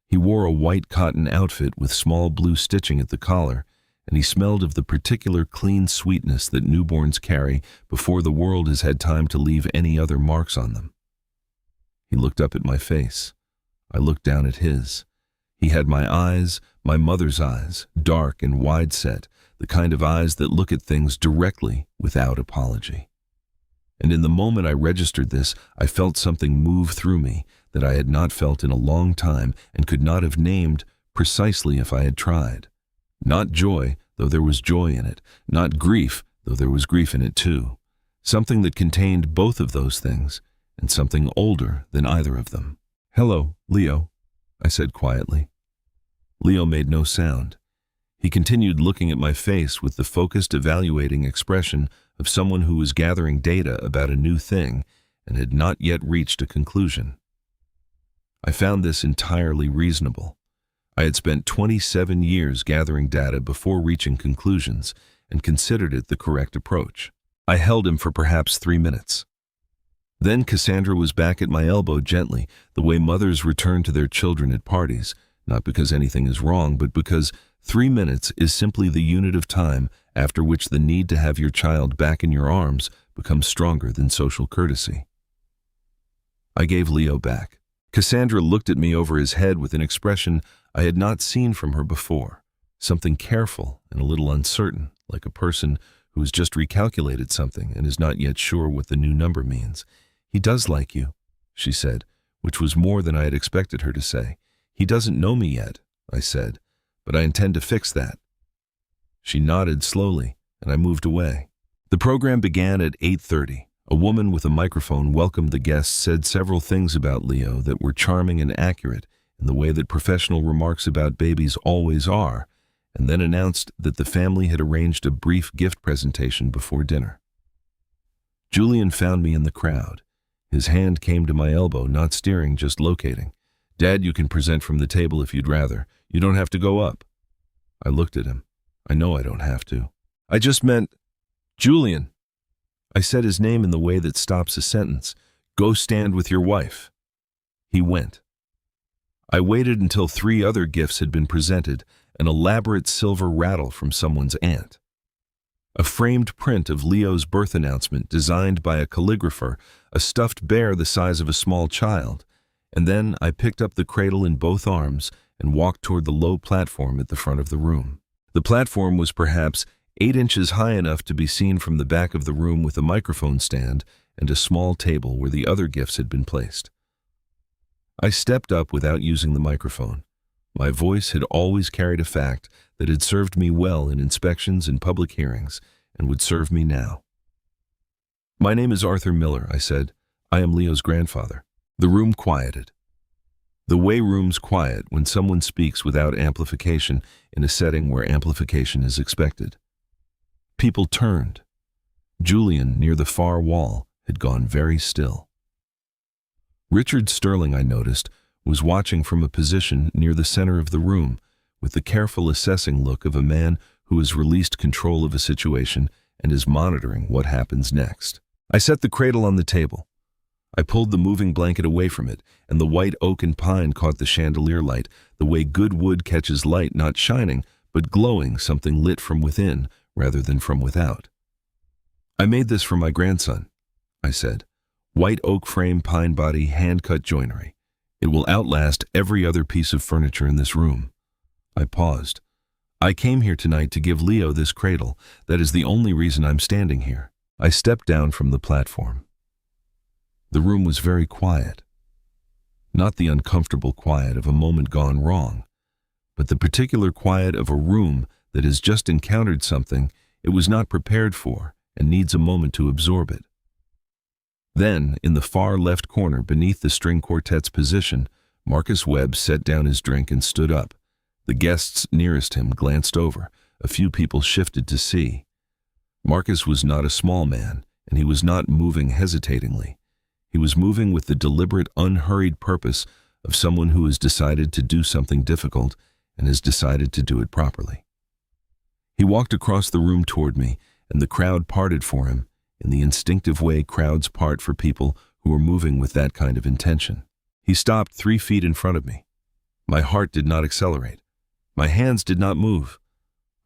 He wore a white cotton outfit with small blue stitching at the collar, and he smelled of the particular clean sweetness that newborns carry before the world has had time to leave any other marks on them. He looked up at my face. I looked down at his. He had my eyes, my mother's eyes, dark and wide-set, the kind of eyes that look at things directly without apology. And in the moment I registered this, I felt something move through me that I had not felt in a long time and could not have named precisely if I had tried. Not joy, though there was joy in it. Not grief, though there was grief in it too. Something that contained both of those things, and something older than either of them. "Hello, Leo," I said quietly. Leo made no sound. He continued looking at my face with the focused, evaluating expression of someone who was gathering data about a new thing and had not yet reached a conclusion. I found this entirely reasonable. I had spent 27 years gathering data before reaching conclusions and considered it the correct approach. I held him for perhaps 3 minutes. Then Cassandra was back at my elbow gently, the way mothers return to their children at parties, not because anything is wrong, but because 3 minutes is simply the unit of time after which the need to have your child back in your arms becomes stronger than social courtesy. I gave Leo back. Cassandra looked at me over his head with an expression I had not seen from her before, something careful and a little uncertain, like a person who has just recalculated something and is not yet sure what the new number means. "He does like you," she said, which was more than I had expected her to say. "He doesn't know me yet," I said, "but I intend to fix that." She nodded slowly, and I moved away. The program began at 8:30. A woman with a microphone welcomed the guests, said several things about Leo that were charming and accurate, in the way that professional remarks about babies always are, and then announced that the family had arranged a brief gift presentation before dinner. Julian found me in the crowd. His hand came to my elbow, not steering, just locating. "Dad, you can present from the table if you'd rather. You don't have to go up." I looked at him. I know I don't have to. "I just meant, Julian." I said his name in the way that stops a sentence. "Go stand with your wife." He went. I waited until 3 other gifts had been presented, an elaborate silver rattle from someone's aunt, a framed print of Leo's birth announcement designed by a calligrapher, a stuffed bear the size of a small child, and then I picked up the cradle in both arms and walked toward the low platform at the front of the room. The platform was perhaps 8 inches high enough to be seen from the back of the room, with a microphone stand and a small table where the other gifts had been placed. I stepped up without using the microphone. My voice had always carried a fact that had served me well in inspections and public hearings, and would serve me now. "My name is Arthur Miller," I said. "I am Leo's grandfather." The room quieted. The way rooms quiet when someone speaks without amplification in a setting where amplification is expected. People turned. Julian, near the far wall, had gone very still. Richard Sterling, I noticed, was watching from a position near the center of the room, with the careful assessing look of a man who has released control of a situation and is monitoring what happens next. I set the cradle on the table. I pulled the moving blanket away from it, and the white oak and pine caught the chandelier light, the way good wood catches light, not shining, but glowing, something lit from within rather than from without. "I made this for my grandson," I said. "White oak frame, pine body, hand-cut joinery. It will outlast every other piece of furniture in this room." I paused. "I came here tonight to give Leo this cradle. That is the only reason I'm standing here." I stepped down from the platform. The room was very quiet. Not the uncomfortable quiet of a moment gone wrong, but the particular quiet of a room that has just encountered something it was not prepared for and needs a moment to absorb it. Then, in the far left corner beneath the string quartet's position, Marcus Webb set down his drink and stood up. The guests nearest him glanced over. A few people shifted to see. Marcus was not a small man, and he was not moving hesitatingly. He was moving with the deliberate, unhurried purpose of someone who has decided to do something difficult and has decided to do it properly. He walked across the room toward me, and the crowd parted for him, in the instinctive way crowds part for people who are moving with that kind of intention. He stopped 3 feet in front of me. My heart did not accelerate. My hands did not move.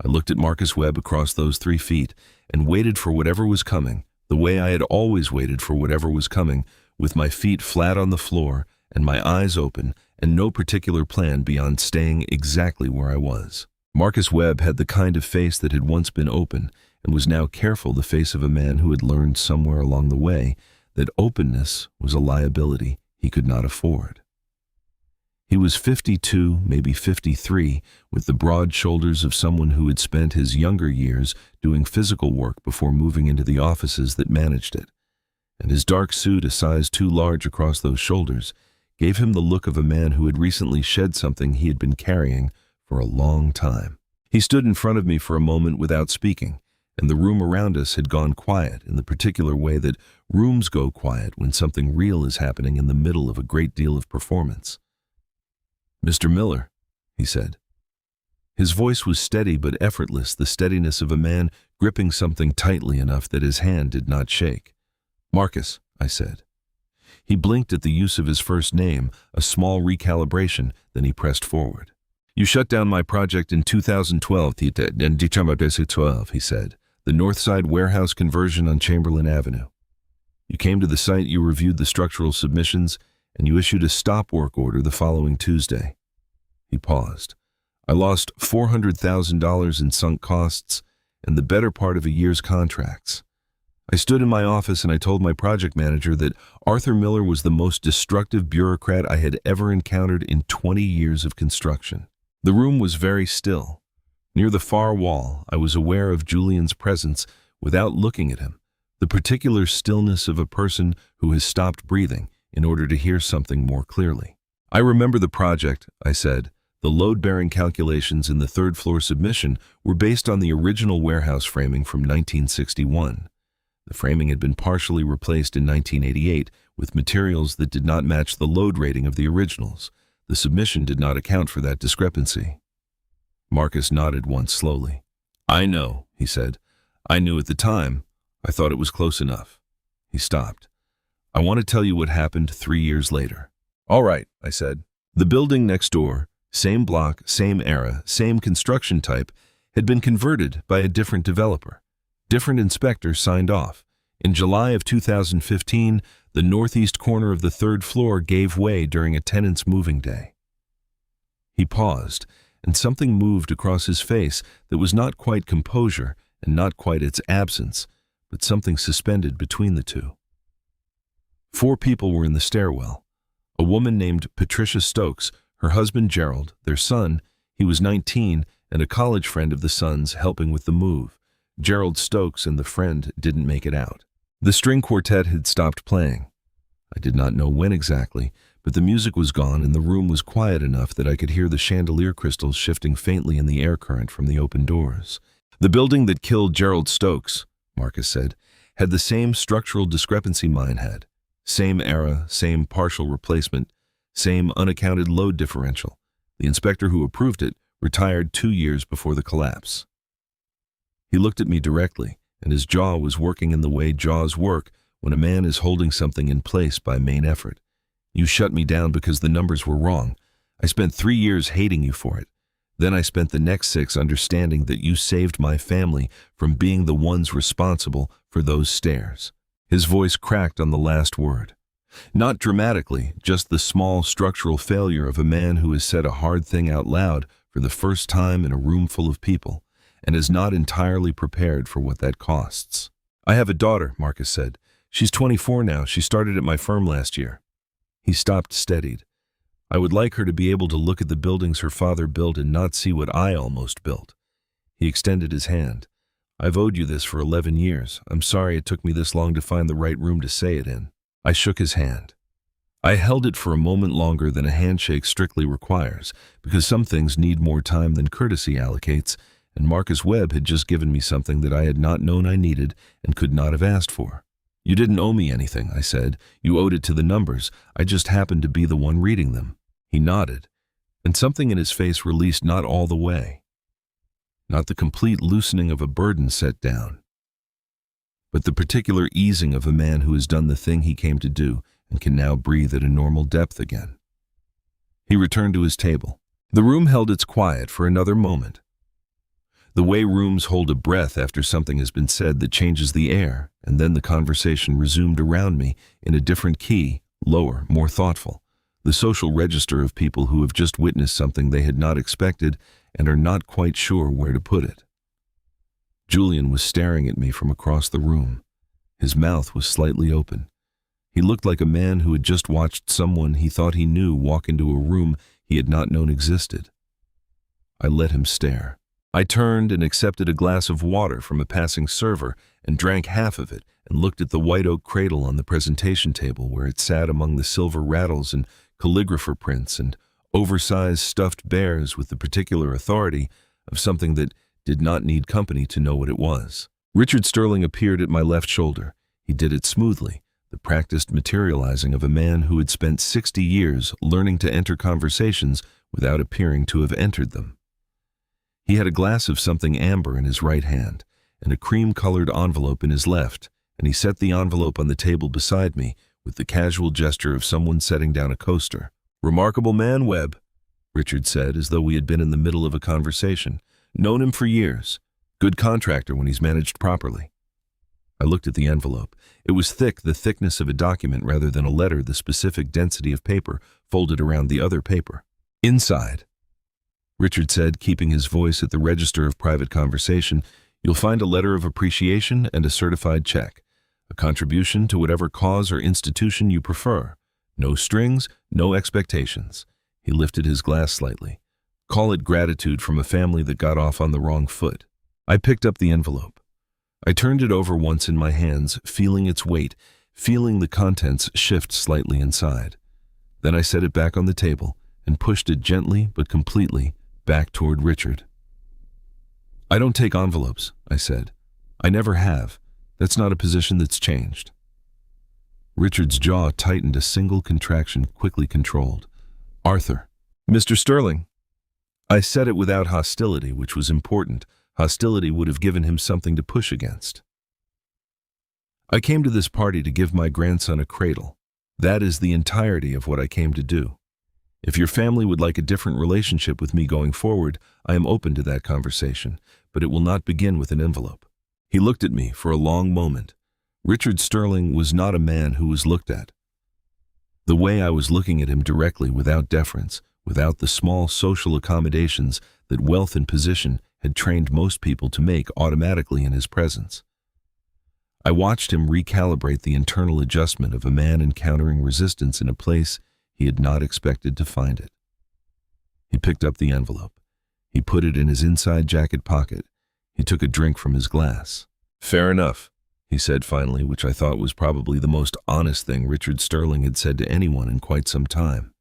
I looked at Marcus Webb across those 3 feet and waited for whatever was coming, the way I had always waited for whatever was coming, with my feet flat on the floor and my eyes open and no particular plan beyond staying exactly where I was. Marcus Webb had the kind of face that had once been open and was now careful, the face of a man who had learned somewhere along the way that openness was a liability he could not afford. He was 52, maybe 53, with the broad shoulders of someone who had spent his younger years doing physical work before moving into the offices that managed it, and his dark suit, a size too large across those shoulders, gave him the look of a man who had recently shed something he had been carrying for a long time. He stood in front of me for a moment without speaking, and the room around us had gone quiet in the particular way that rooms go quiet when something real is happening in the middle of a great deal of performance. "Mr. Miller," he said. His voice was steady but effortless, the steadiness of a man gripping something tightly enough that his hand did not shake. "Marcus," I said. He blinked at the use of his first name, a small recalibration, then he pressed forward. "You shut down my project in 2012, and December 2012, he said. The Northside warehouse conversion on Chamberlain Avenue. You came to the site, you reviewed the structural submissions, and you issued a stop work order the following Tuesday." He paused. "I lost $400,000 in sunk costs and the better part of a year's contracts. I stood in my office and I told my project manager that Arthur Miller was the most destructive bureaucrat I had ever encountered in 20 years of construction." The room was very still. Near the far wall, I was aware of Julian's presence without looking at him, the particular stillness of a person who has stopped breathing in order to hear something more clearly. I remember the project, I said. The load-bearing calculations in the third-floor submission were based on the original warehouse framing from 1961. The framing had been partially replaced in 1988 with materials that did not match the load rating of the originals. The submission did not account for that discrepancy. Marcus nodded once slowly. I know, he said. I knew at the time. I thought it was close enough. He stopped. I want to tell you what happened 3 years later. All right, I said. The building next door, same block, same era, same construction type, had been converted by a different developer. Different inspectors signed off. In July of 2015, the northeast corner of the third floor gave way during a tenant's moving day. He paused, and something moved across his face that was not quite composure and not quite its absence, but something suspended between the two. 4 people were in the stairwell. A woman named Patricia Stokes, her husband Gerald, their son, he was 19, and a college friend of the son's helping with the move. Gerald Stokes and the friend didn't make it out. The string quartet had stopped playing. I did not know when exactly, but the music was gone and the room was quiet enough that I could hear the chandelier crystals shifting faintly in the air current from the open doors. The building that killed Gerald Stokes, Marcus said, had the same structural discrepancy mine had. Same era, same partial replacement, same unaccounted load differential. The inspector who approved it retired 2 years before the collapse. He looked at me directly, and his jaw was working in the way jaws work when a man is holding something in place by main effort. You shut me down because the numbers were wrong. I spent 3 years hating you for it. Then I spent the next 6 understanding that you saved my family from being the ones responsible for those stairs. His voice cracked on the last word. Not dramatically, just the small structural failure of a man who has said a hard thing out loud for the first time in a room full of people, and is not entirely prepared for what that costs. I have a daughter, Marcus said. She's 24 now. She started at my firm last year. He stopped, steadied. I would like her to be able to look at the buildings her father built and not see what I almost built. He extended his hand. I've owed you this for 11 years. I'm sorry it took me this long to find the right room to say it in. I shook his hand. I held it for a moment longer than a handshake strictly requires, because some things need more time than courtesy allocates, and Marcus Webb had just given me something that I had not known I needed and could not have asked for. You didn't owe me anything, I said. You owed it to the numbers. I just happened to be the one reading them. He nodded, and something in his face released not all the way. Not the complete loosening of a burden set down, but the particular easing of a man who has done the thing he came to do and can now breathe at a normal depth again. He returned to his table. The room held its quiet for another moment. The way rooms hold a breath after something has been said that changes the air, and then the conversation resumed around me in a different key, lower, more thoughtful. The social register of people who have just witnessed something they had not expected and are not quite sure where to put it. Julian was staring at me from across the room. His mouth was slightly open. He looked like a man who had just watched someone he thought he knew walk into a room he had not known existed. I let him stare. I turned and accepted a glass of water from a passing server and drank half of it and looked at the white oak cradle on the presentation table where it sat among the silver rattles and calligrapher prints and oversized stuffed bears with the particular authority of something that did not need company to know what it was. Richard Sterling appeared at my left shoulder. He did it smoothly, the practiced materializing of a man who had spent 60 years learning to enter conversations without appearing to have entered them. He had a glass of something amber in his right hand and a cream-colored envelope in his left, and he set the envelope on the table beside me with the casual gesture of someone setting down a coaster. "Remarkable man, Webb," Richard said, as though we had been in the middle of a conversation. "Known him for years. Good contractor when he's managed properly." I looked at the envelope. It was thick, the thickness of a document rather than a letter, the specific density of paper folded around the other paper. "Inside," Richard said, keeping his voice at the register of private conversation, "you'll find a letter of appreciation and a certified check. A contribution to whatever cause or institution you prefer. No strings, no expectations." He lifted his glass slightly. "Call it gratitude from a family that got off on the wrong foot." I picked up the envelope. I turned it over once in my hands, feeling its weight, feeling the contents shift slightly inside. Then I set it back on the table and pushed it gently but completely back toward Richard. "I don't take envelopes," I said. "I never have. That's not a position that's changed." Richard's jaw tightened, a single contraction quickly controlled. "Arthur." "Mr. Sterling." I said it without hostility, which was important. Hostility would have given him something to push against. "I came to this party to give my grandson a cradle. That is the entirety of what I came to do. If your family would like a different relationship with me going forward, I am open to that conversation, but it will not begin with an envelope." He looked at me for a long moment. Richard Sterling was not a man who was looked at. The way I was looking at him directly, without deference, without the small social accommodations that wealth and position had trained most people to make automatically in his presence. I watched him recalibrate the internal adjustment of a man encountering resistance in a place he had not expected to find it. He picked up the envelope. He put it in his inside jacket pocket. He took a drink from his glass. "Fair enough," he said finally, which I thought was probably the most honest thing Richard Sterling had said to anyone in quite some time.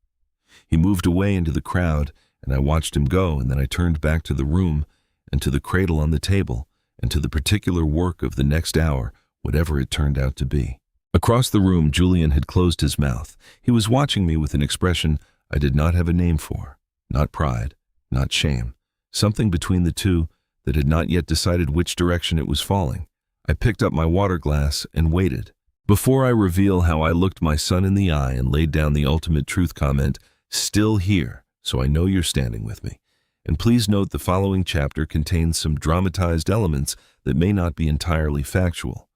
He moved away into the crowd, and I watched him go, and then I turned back to the room and to the cradle on the table and to the particular work of the next hour, whatever it turned out to be. Across the room, Julian had closed his mouth. He was watching me with an expression I did not have a name for. Not pride, not shame. Something between the two that had not yet decided which direction it was falling. I picked up my water glass and waited. Before I reveal how I looked my son in the eye and laid down the ultimate truth comment, "Still here, so I know you're standing with me. And please note the following chapter contains some dramatized elements that may not be entirely factual.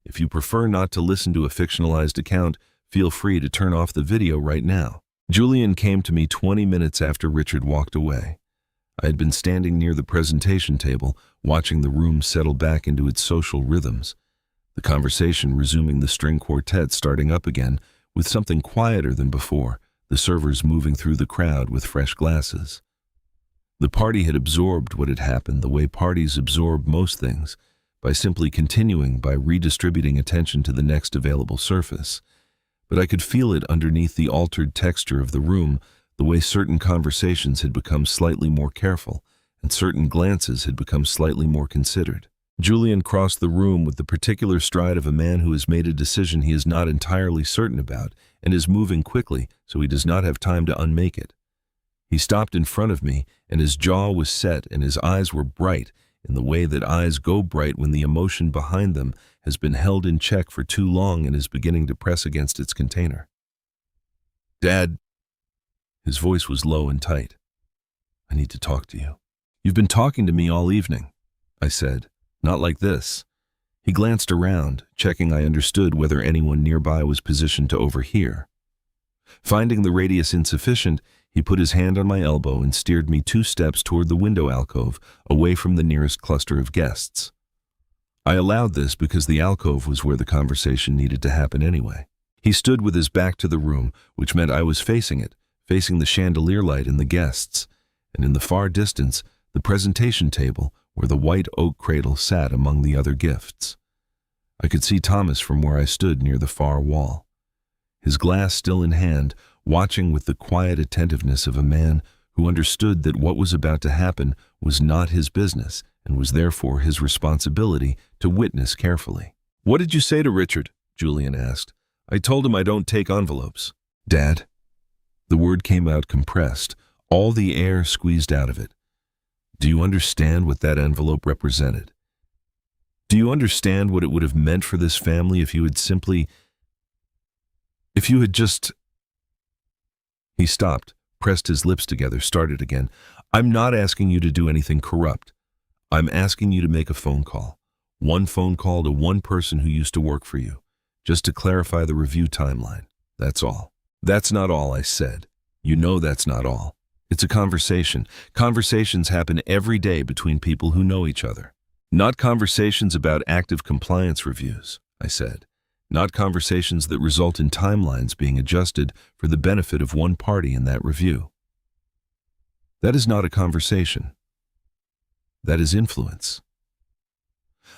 If you prefer not to listen to a fictionalized account, feel free to turn off the video right now." Julian came to me 20 minutes after Richard walked away. I had been standing near the presentation table, watching the room settle back into its social rhythms. The conversation resuming, the string quartet starting up again, with something quieter than before, the servers moving through the crowd with fresh glasses. The party had absorbed what had happened the way parties absorb most things, by simply continuing, by redistributing attention to the next available surface. But I could feel it underneath the altered texture of the room, the way certain conversations had become slightly more careful, and certain glances had become slightly more considered. Julian crossed the room with the particular stride of a man who has made a decision he is not entirely certain about, and is moving quickly, so he does not have time to unmake it. He stopped in front of me, and his jaw was set, and his eyes were bright, in the way that eyes go bright when the emotion behind them has been held in check for too long and is beginning to press against its container. "Dad," his voice was low and tight, "I need to talk to you." "You've been talking to me all evening," I said. "Not like this." He glanced around, checking I understood whether anyone nearby was positioned to overhear. Finding the radius insufficient, he put his hand on my elbow and steered me 2 steps toward the window alcove, away from the nearest cluster of guests. I allowed this because the alcove was where the conversation needed to happen anyway. He stood with his back to the room, which meant I was facing it, facing the chandelier light and the guests, and in the far distance, the presentation table where the white oak cradle sat among the other gifts. I could see Thomas from where I stood near the far wall, his glass still in hand, watching with the quiet attentiveness of a man who understood that what was about to happen was not his business and was therefore his responsibility to witness carefully. "What did you say to Richard?" Julian asked. "I told him I don't take envelopes." "Dad?" The word came out compressed, all the air squeezed out of it. "Do you understand what that envelope represented? Do you understand what it would have meant for this family if you had just... He stopped, pressed his lips together, started again. "I'm not asking you to do anything corrupt. I'm asking you to make a phone call. One phone call to one person who used to work for you, just to clarify the review timeline. That's all." "That's not all," I said. "You know that's not all. It's a conversation. Conversations happen every day between people who know each other. Not conversations about active compliance reviews," I said. "Not conversations that result in timelines being adjusted for the benefit of one party in that review. That is not a conversation. That is influence."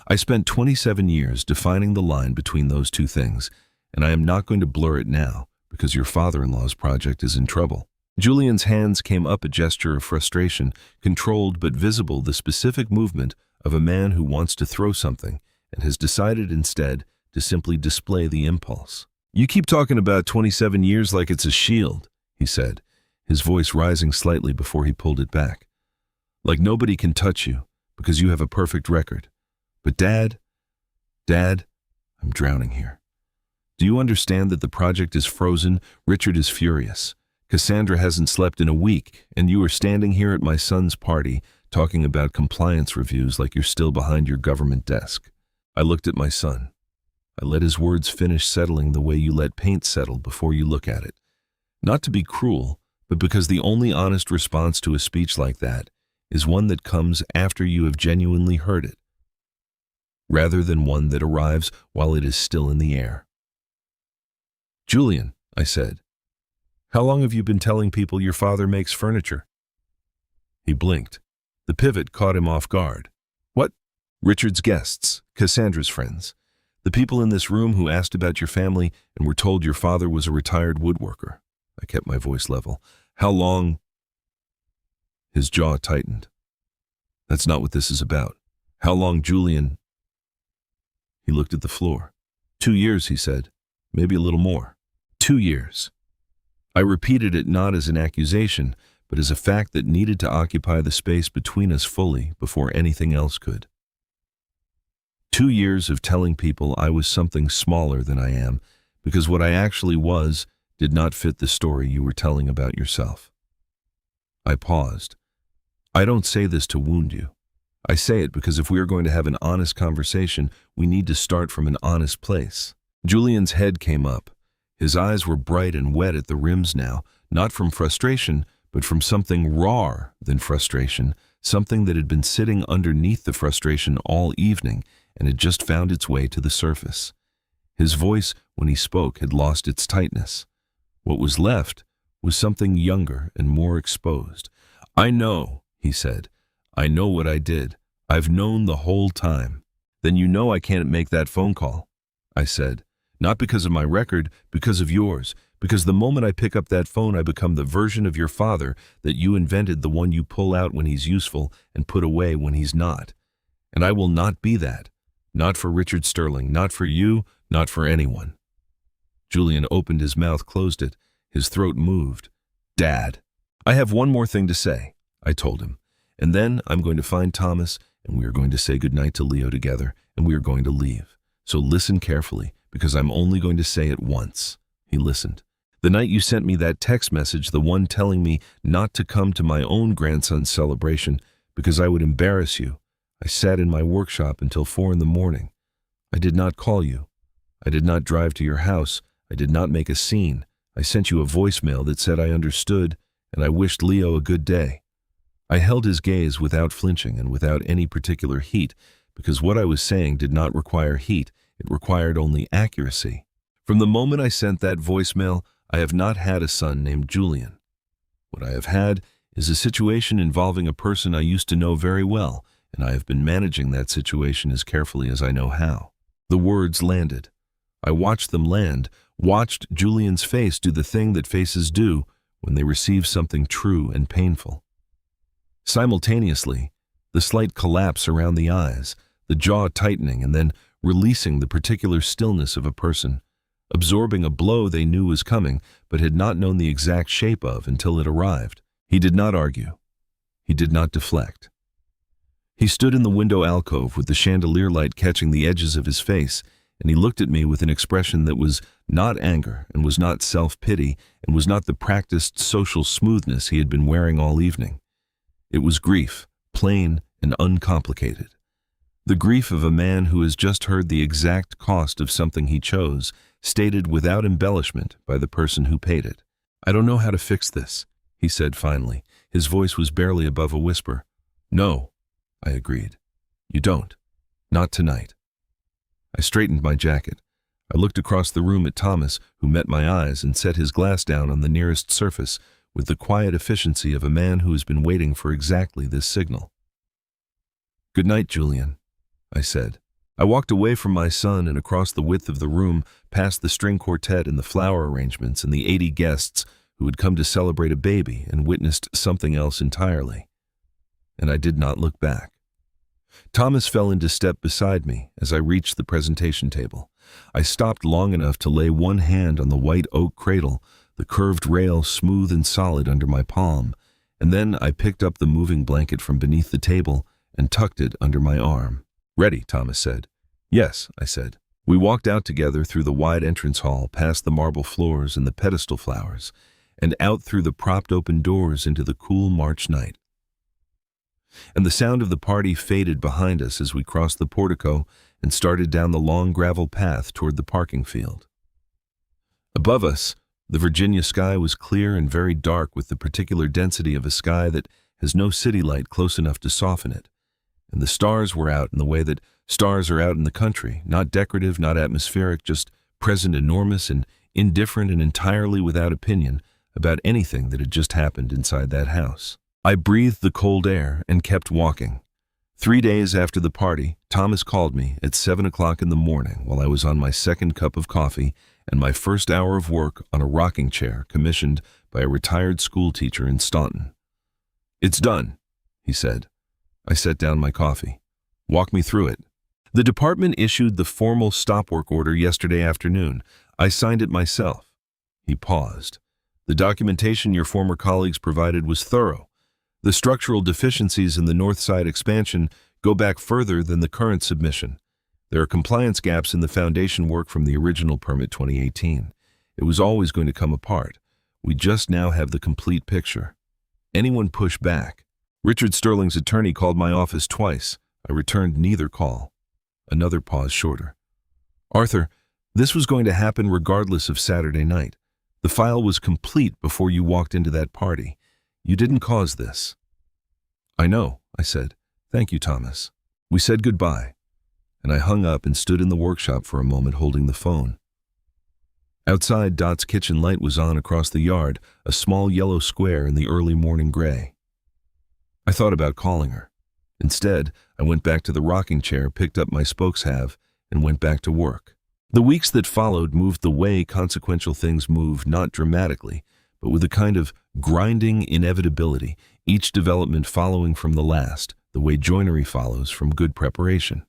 I spent 27 years defining the line between those two things, and I am not going to blur it now, because your father-in-law's project is in trouble. Julian's hands came up, a gesture of frustration, controlled but visible, the specific movement of a man who wants to throw something and has decided instead to simply display the impulse. "You keep talking about 27 years like it's a shield," he said, his voice rising slightly before he pulled it back. "Like nobody can touch you because you have a perfect record. But Dad, I'm drowning here. Do you understand that the project is frozen? Richard is furious. Cassandra hasn't slept in a week, and you are standing here at my son's party talking about compliance reviews like you're still behind your government desk." I looked at my son. I let his words finish settling the way you let paint settle before you look at it. Not to be cruel, but because the only honest response to a speech like that is one that comes after you have genuinely heard it, rather than one that arrives while it is still in the air. "Julian," I said, "how long have you been telling people your father makes furniture?" He blinked. The pivot caught him off guard. "What?" "Richard's guests, Cassandra's friends. The people in this room who asked about your family and were told your father was a retired woodworker." I kept my voice level. "How long?" His jaw tightened. "That's not what this is about. How long, Julian?" He looked at the floor. 2 years, he said. "Maybe a little more." 2 years. I repeated it not as an accusation, but as a fact that needed to occupy the space between us fully before anything else could. 2 years of telling people I was something smaller than I am, because what I actually was did not fit the story you were telling about yourself. I paused. I don't say this to wound you. I say it because if we are going to have an honest conversation, we need to start from an honest place. Julian's head came up. His eyes were bright and wet at the rims now, not from frustration, but from something rawer than frustration, something that had been sitting underneath the frustration all evening and had just found its way to the surface. His voice, when he spoke, had lost its tightness. What was left was something younger and more exposed. "I know," he said. "I know what I did. I've known the whole time." "Then you know I can't make that phone call," I said. "Not because of my record, because of yours. Because the moment I pick up that phone, I become the version of your father that you invented, the one you pull out when he's useful and put away when he's not. And I will not be that. Not for Richard Sterling, not for you, not for anyone." Julian opened his mouth, closed it. His throat moved. "Dad, I have one more thing to say," I told him. "And then I'm going to find Thomas, and we are going to say goodnight to Leo together, and we are going to leave. So listen carefully, because I'm only going to say it once." He listened. "The night you sent me that text message, the one telling me not to come to my own grandson's celebration because I would embarrass you, I sat in my workshop until 4 a.m. I did not call you. I did not drive to your house. I did not make a scene. I sent you a voicemail that said I understood, and I wished Leo a good day." I held his gaze without flinching and without any particular heat, because what I was saying did not require heat, it required only accuracy. From the moment I sent that voicemail, I have not had a son named Julian. What I have had is a situation involving a person I used to know very well, and I have been managing that situation as carefully as I know how. The words landed. I watched them land, watched Julian's face do the thing that faces do when they receive something true and painful. Simultaneously, the slight collapse around the eyes, the jaw tightening and then releasing the particular stillness of a person, absorbing a blow they knew was coming but had not known the exact shape of until it arrived. He did not argue. He did not deflect. He stood in the window alcove with the chandelier light catching the edges of his face, and he looked at me with an expression that was not anger and was not self-pity and was not the practiced social smoothness he had been wearing all evening. It was grief, plain and uncomplicated. The grief of a man who has just heard the exact cost of something he chose, stated without embellishment by the person who paid it. "I don't know how to fix this," he said finally. His voice was barely above a whisper. "No," I agreed. "You don't. Not tonight." I straightened my jacket. I looked across the room at Thomas, who met my eyes and set his glass down on the nearest surface with the quiet efficiency of a man who has been waiting for exactly this signal. "Good night, Julian," I said. I walked away from my son and across the width of the room, past the string quartet and the flower arrangements and the 80 guests who had come to celebrate a baby, and witnessed something else entirely. And I did not look back. Thomas fell into step beside me as I reached the presentation table. I stopped long enough to lay one hand on the white oak cradle, the curved rail smooth and solid under my palm, and then I picked up the moving blanket from beneath the table and tucked it under my arm. "Ready," Thomas said. "Yes," I said. We walked out together through the wide entrance hall, past the marble floors and the pedestal flowers, and out through the propped open doors into the cool March night. And the sound of the party faded behind us as we crossed the portico and started down the long gravel path toward the parking field. Above us, the Virginia sky was clear and very dark, with the particular density of a sky that has no city light close enough to soften it. And the stars were out in the way that stars are out in the country, not decorative, not atmospheric, just present, enormous and indifferent and entirely without opinion about anything that had just happened inside that house. I breathed the cold air and kept walking. 3 days after the party, Thomas called me at 7 o'clock in the morning while I was on my second cup of coffee and my first hour of work on a rocking chair commissioned by a retired school teacher in Staunton. "It's done," he said. I set down my coffee. "Walk me through it." "The department issued the formal stop work order yesterday afternoon. I signed it myself." He paused. "The documentation your former colleagues provided was thorough. The structural deficiencies in the north side expansion go back further than the current submission. There are compliance gaps in the foundation work from the original permit 2018. It was always going to come apart. We just now have the complete picture. Anyone push back?" Richard Sterling's attorney called my office twice. I returned neither call. Another pause shorter. "Arthur, this was going to happen regardless of Saturday night. The file was complete before you walked into that party. You didn't cause this." "I know," I said. "Thank you, Thomas." We said goodbye, and I hung up and stood in the workshop for a moment holding the phone. Outside, Dot's kitchen light was on across the yard, a small yellow square in the early morning gray. I thought about calling her. Instead, I went back to the rocking chair, picked up my spokes halve, and went back to work. The weeks that followed moved the way consequential things move, not dramatically, but with a kind of grinding inevitability, each development following from the last, the way joinery follows from good preparation.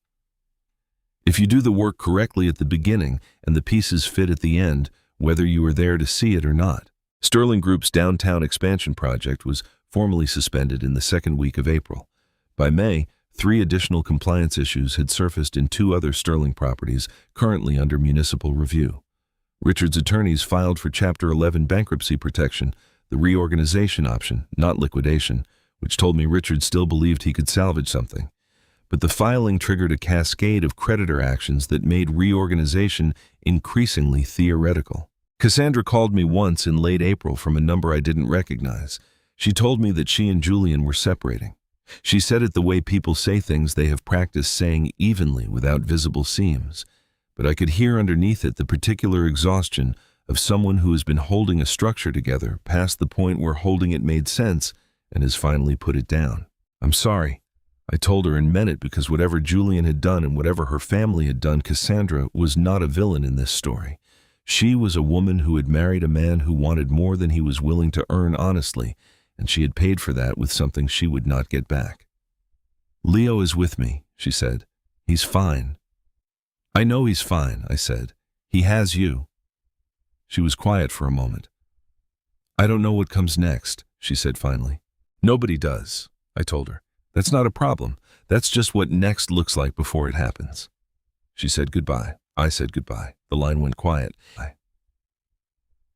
If you do the work correctly at the beginning and the pieces fit at the end, whether you were there to see it or not. Sterling Group's downtown expansion project was formally suspended in the second week of April. By May, 3 additional compliance issues had surfaced in 2 other Sterling properties currently under municipal review. Richard's attorneys filed for Chapter 11 bankruptcy protection, the reorganization option, not liquidation, which told me Richard still believed he could salvage something. But the filing triggered a cascade of creditor actions that made reorganization increasingly theoretical. Cassandra called me once in late April from a number I didn't recognize. She told me that she and Julian were separating. She said it the way people say things they have practiced saying evenly without visible seams, but I could hear underneath it the particular exhaustion of someone who has been holding a structure together past the point where holding it made sense and has finally put it down. "I'm sorry," I told her, and meant it, because whatever Julian had done and whatever her family had done, Cassandra was not a villain in this story. She was a woman who had married a man who wanted more than he was willing to earn honestly, and she had paid for that with something she would not get back. "Leo is with me," she said. "He's fine." "I know he's fine," I said. "He has you." She was quiet for a moment. "I don't know what comes next," she said finally. "Nobody does," I told her. "That's not a problem. That's just what next looks like before it happens." She said goodbye. I said goodbye. The line went quiet.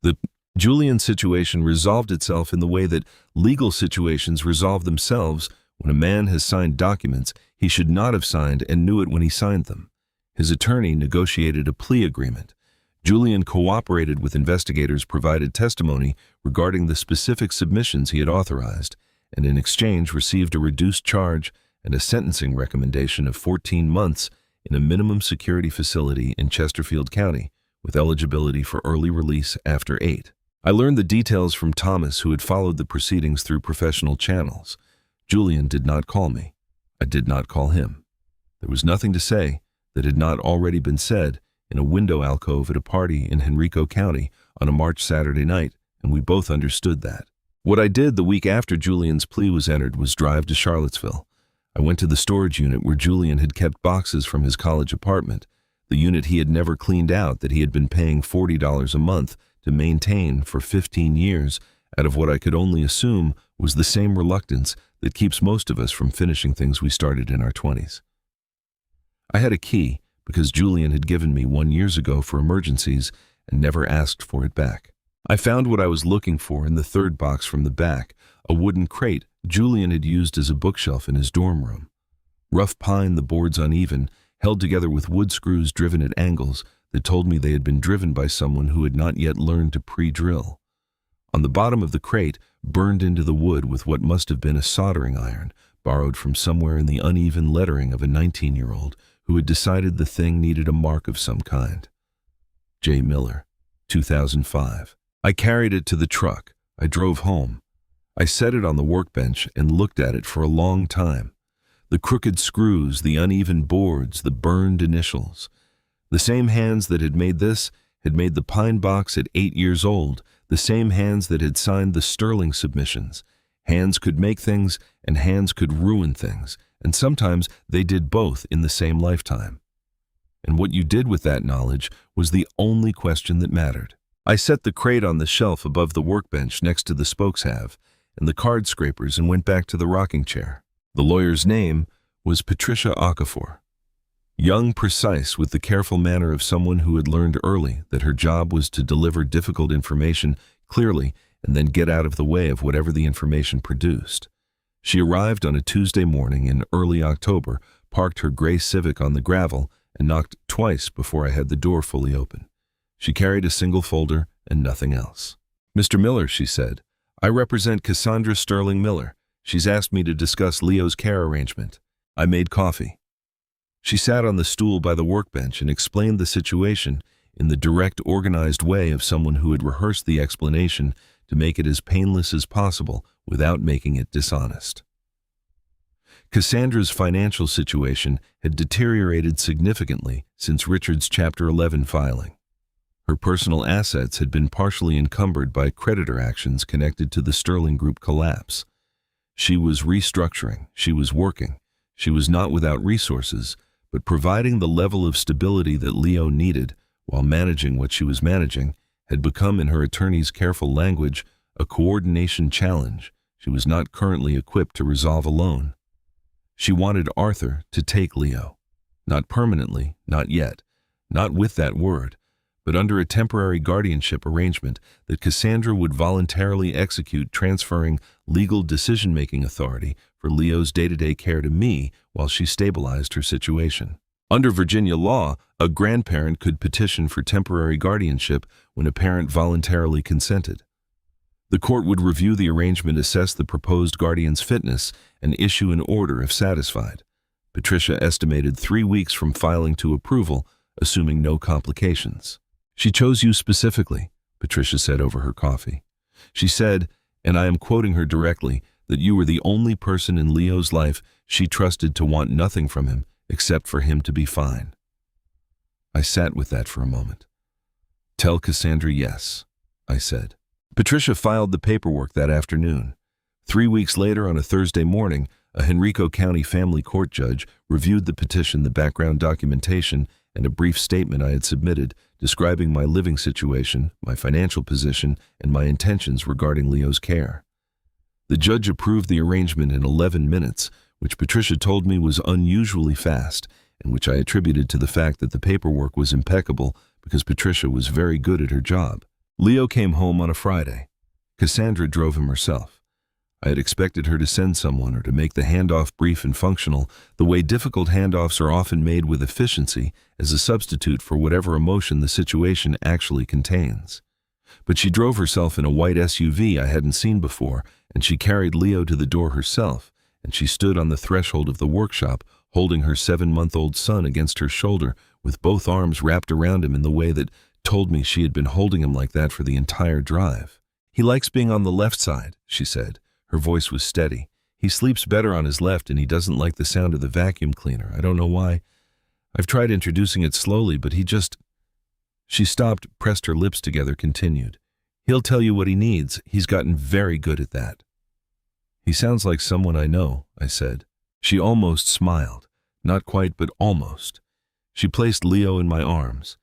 The Julian situation resolved itself in the way that legal situations resolve themselves. When a man has signed documents he should not have signed and knew it when he signed them. His attorney negotiated a plea agreement. Julian cooperated with investigators, provided testimony regarding the specific submissions he had authorized, and in exchange received a reduced charge and a sentencing recommendation of 14 months in a minimum security facility in Chesterfield County, with eligibility for early release after 8. I learned the details from Thomas, who had followed the proceedings through professional channels. Julian did not call me. I did not call him. There was nothing to say, that had not already been said in a window alcove at a party in Henrico County on a March Saturday night, and we both understood that. What I did the week after Julian's plea was entered was drive to Charlottesville. I went to the storage unit where Julian had kept boxes from his college apartment, the unit he had never cleaned out that he had been paying $40 a month to maintain for 15 years out of what I could only assume was the same reluctance that keeps most of us from finishing things we started in our 20s. I had a key because Julian had given me one years ago for emergencies and never asked for it back. I found what I was looking for in the third box from the back, a wooden crate Julian had used as a bookshelf in his dorm room. Rough pine, the boards uneven, held together with wood screws driven at angles that told me they had been driven by someone who had not yet learned to pre-drill. On the bottom of the crate, burned into the wood with what must have been a soldering iron, borrowed from somewhere in the uneven lettering of a 19-year-old who had decided the thing needed a mark of some kind. J. Miller, 2005. I carried it to the truck. I drove home. I set it on the workbench and looked at it for a long time. The crooked screws, the uneven boards, the burned initials. The same hands that had made this had made the pine box at 8 years old, the same hands that had signed the Sterling submissions. Hands could make things, and hands could ruin things, and sometimes they did both in the same lifetime. And what you did with that knowledge was the only question that mattered. I set the crate on the shelf above the workbench next to the spokes halve and the card scrapers and went back to the rocking chair. The lawyer's name was Patricia Okafor. Young, precise, with the careful manner of someone who had learned early that her job was to deliver difficult information clearly and then get out of the way of whatever the information produced. She arrived on a Tuesday morning in early October, parked her gray Civic on the gravel, and knocked twice before I had the door fully open. She carried a single folder and nothing else. "Mr. Miller," she said, "I represent Cassandra Sterling Miller. She's asked me to discuss Leo's care arrangement." I made coffee. She sat on the stool by the workbench and explained the situation in the direct, organized way of someone who had rehearsed the explanation to make it as painless as possible without making it dishonest. Cassandra's financial situation had deteriorated significantly since Richard's Chapter 11 filing. Her personal assets had been partially encumbered by creditor actions connected to the Sterling Group collapse. She was restructuring, she was working, she was not without resources, but providing the level of stability that Leo needed while managing what she was managing had become, in her attorney's careful language, a coordination challenge she was not currently equipped to resolve alone. She wanted Arthur to take Leo, not permanently, not yet, not with that word, but under a temporary guardianship arrangement that Cassandra would voluntarily execute, transferring legal decision-making authority for Leo's day-to-day care to me while she stabilized her situation. Under Virginia law, a grandparent could petition for temporary guardianship when a parent voluntarily consented. The court would review the arrangement, assess the proposed guardian's fitness, and issue an order if satisfied. Patricia estimated 3 weeks from filing to approval, assuming no complications. "She chose you specifically," Patricia said over her coffee. She said, and I am quoting her directly, that you were the only person in Leo's life she trusted to want nothing from him except for him to be fine. I sat with that for a moment. "Tell Cassandra yes," I said. Patricia filed the paperwork that afternoon. 3 weeks later, on a Thursday morning, a Henrico County family court judge reviewed the petition, the background documentation, and a brief statement I had submitted describing my living situation, my financial position, and my intentions regarding Leo's care. The judge approved the arrangement in 11 minutes, which Patricia told me was unusually fast, and which I attributed to the fact that the paperwork was impeccable because Patricia was very good at her job. Leo came home on a Friday. Cassandra drove him herself. I had expected her to send someone or to make the handoff brief and functional, the way difficult handoffs are often made with efficiency as a substitute for whatever emotion the situation actually contains. But she drove herself in a white SUV I hadn't seen before, and she carried Leo to the door herself, and she stood on the threshold of the workshop, holding her 7-month-old son against her shoulder with both arms wrapped around him in the way that told me she had been holding him like that for the entire drive. "He likes being on the left side," she said. Her voice was steady. "He sleeps better on his left, and he doesn't like the sound of the vacuum cleaner. I don't know why. I've tried introducing it slowly, but he just... She stopped, pressed her lips together, continued. He'll tell you what he needs. He's gotten very good at that. He sounds like someone I know, I said. She almost smiled. Not quite, but almost. She placed Leo in my arms.